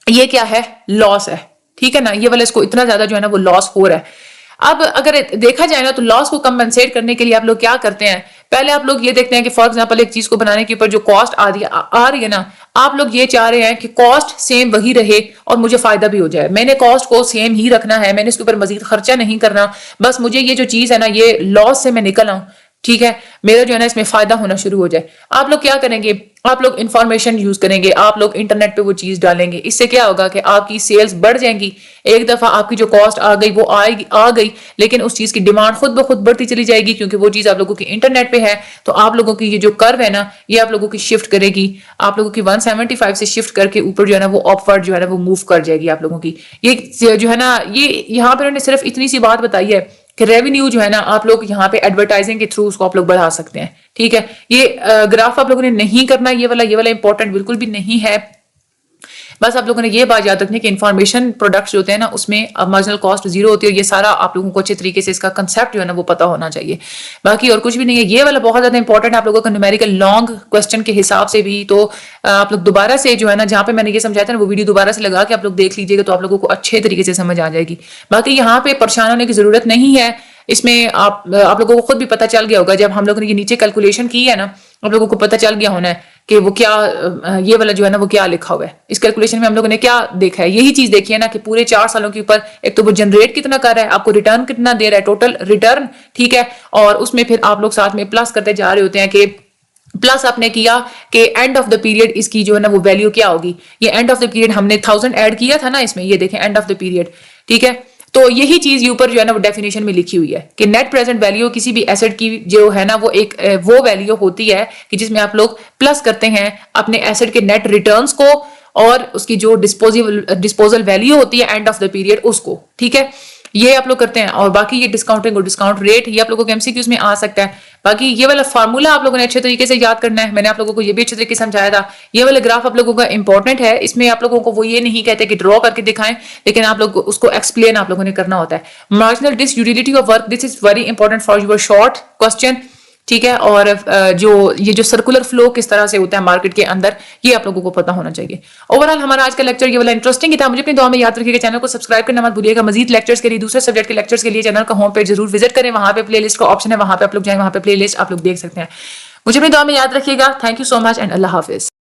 ये क्या है, लॉस है, ठीक है ना। ये वाला इसको इतना ज्यादा जो है ना वो लॉस हो रहा है। अब अगर देखा जाए ना तो लॉस को कंपनसेट करने के लिए आप लोग क्या करते हैं, पहले आप लोग ये देखते हैं कि फॉर एग्जांपल एक चीज को बनाने के ऊपर जो कॉस्ट आ रही है ना, आप लोग ये चाह रहे हैं कि कॉस्ट सेम वही रहे और मुझे फायदा भी हो जाए। मैंने कॉस्ट को सेम ही रखना है, मैंने इसके ऊपर मजीद खर्चा नहीं करना, बस मुझे ये जो चीज है ना ये लॉस से मैं निकल आऊं, ठीक है, मेरा जो है ना इसमें फायदा होना शुरू हो जाए। आप लोग क्या करेंगे, आप लोग इंफॉर्मेशन यूज करेंगे, आप लोग इंटरनेट पे वो चीज डालेंगे। इससे क्या होगा कि आपकी सेल्स बढ़ जाएंगी। एक दफा आपकी जो कॉस्ट आ गई वो आ गई, लेकिन उस चीज की डिमांड खुद ब खुद बढ़ती चली जाएगी, क्योंकि वो चीज आप लोगों की इंटरनेट पे है। तो आप लोगों की ये जो कर्व है ना, ये आप लोगों की शिफ्ट करेगी, आप लोगों की 175 से शिफ्ट करके ऊपर जो है ना वो अपवर्ड जो है ना वो मूव कर जाएगी आप लोगों की। ये जो है ना, ये यहाँ पे उन्होंने सिर्फ इतनी सी बात बताई है कि रेवेन्यू जो है ना आप लोग यहाँ पे एडवर्टाइजिंग के थ्रू उसको आप लोग बढ़ा सकते हैं, ठीक है। ये ग्राफ आप लोगों ने नहीं करना, ये वाला इंपॉर्टेंट बिल्कुल भी नहीं है। बस आप लोगों ने ये बात याद रखनी कि इन्फॉर्मेशन प्रोडक्ट्स जो होते हैं ना उसमें मार्जिनल कॉस्ट जीरो होती है, और ये सारा आप लोगों को अच्छे तरीके से इसका कंसेप्ट जो है ना वो पता होना चाहिए। बाकी और कुछ भी नहीं है। ये वाला बहुत ज्यादा इंपॉर्टेंट है आप लोगों का न्यूमेरिकल लॉन्ग क्वेश्चन के हिसाब से भी। तो आप लोग दोबारा से जो है ना, जहाँ पे मैंने ये समझाया था ना, वो वीडियो दोबारा से लगा के आप लोग देख लीजिएगा, तो आप लोगों को अच्छे तरीके से समझ आ जाएगी। बाकी यहाँ पे परेशान होने की जरूरत नहीं है। इसमें आप लोगों को खुद भी पता चल गया होगा, जब हम लोगों ने ये नीचे कैलकुलेशन की है ना, आप लोगों को पता चल गया होना है कि वो क्या, ये वाला जो है ना वो क्या लिखा हुआ है। इस कैलकुलेशन में हम लोगों ने क्या देखा है, यही चीज देखी है ना कि पूरे 4 सालों के ऊपर एक तो वो जनरेट कितना कर रहा है, आपको रिटर्न कितना दे रहा है, टोटल रिटर्न, ठीक है। और उसमें फिर आप लोग साथ में प्लस करते जा रहे होते हैं कि प्लस आपने किया कि एंड ऑफ द पीरियड इसकी जो है ना वो वैल्यू क्या होगी। ये एंड ऑफ द पीरियड हमने 1000 ऐड किया था ना इसमें, ये देखें एंड ऑफ द पीरियड, ठीक है। तो यही चीज ये ऊपर जो है ना वो डेफिनेशन में लिखी हुई है कि नेट प्रेजेंट वैल्यू किसी भी एसेट की जो है ना वो एक वो वैल्यू होती है कि जिसमें आप लोग प्लस करते हैं अपने एसेट के नेट रिटर्न्स को और उसकी जो डिस्पोजल वैल्यू होती है एंड ऑफ द पीरियड उसको, ठीक है। ये आप लोग करते हैं। और बाकी ये डिस्काउंटिंग और डिस्काउंट रेट ये आप लोगों के एमसीक्यूज में आ सकता है। बाकी ये वाला फार्मूला आप लोगों ने अच्छे तरीके से याद करना है। मैंने आप लोगों को ये भी अच्छे तरीके से समझाया था। ये वाला ग्राफ आप लोगों का इंपॉर्टेंट है। इसमें आप लोगों को वो ये नहीं कहते कि ड्रॉ करके दिखाएं, लेकिन आप लोग उसको एक्सप्लेन आप लोगों ने करना होता है। Marginal disutility of work, this is very important for your short question, ठीक है। और जो सर्कुलर फ्लो किस तरह से होता है मार्केट के अंदर, ये आप लोगों को पता होना चाहिए। ओवरऑल हमारा आज का लेक्चर ये वाला इंटरेस्टिंग ही था। मुझे अपनी दुआ में याद रखिएगा, चैनल को सब्सक्राइब करना मत भूलिएगा। मजीद लेक्चर्स के लिए, दूसरे सब्जेक्ट के लेक्चर्स के लिए चैनल का होम पेज जरूर विजिट करें। वहां पे प्लेलिस्ट का ऑप्शन है, वहां पे आप लोग जाएं, वहां पे प्लेलिस्ट आप लोग देख सकते हैं। मुझे अपनी दुआ में याद रखिएगा। Thank you so much and Allah Hafiz.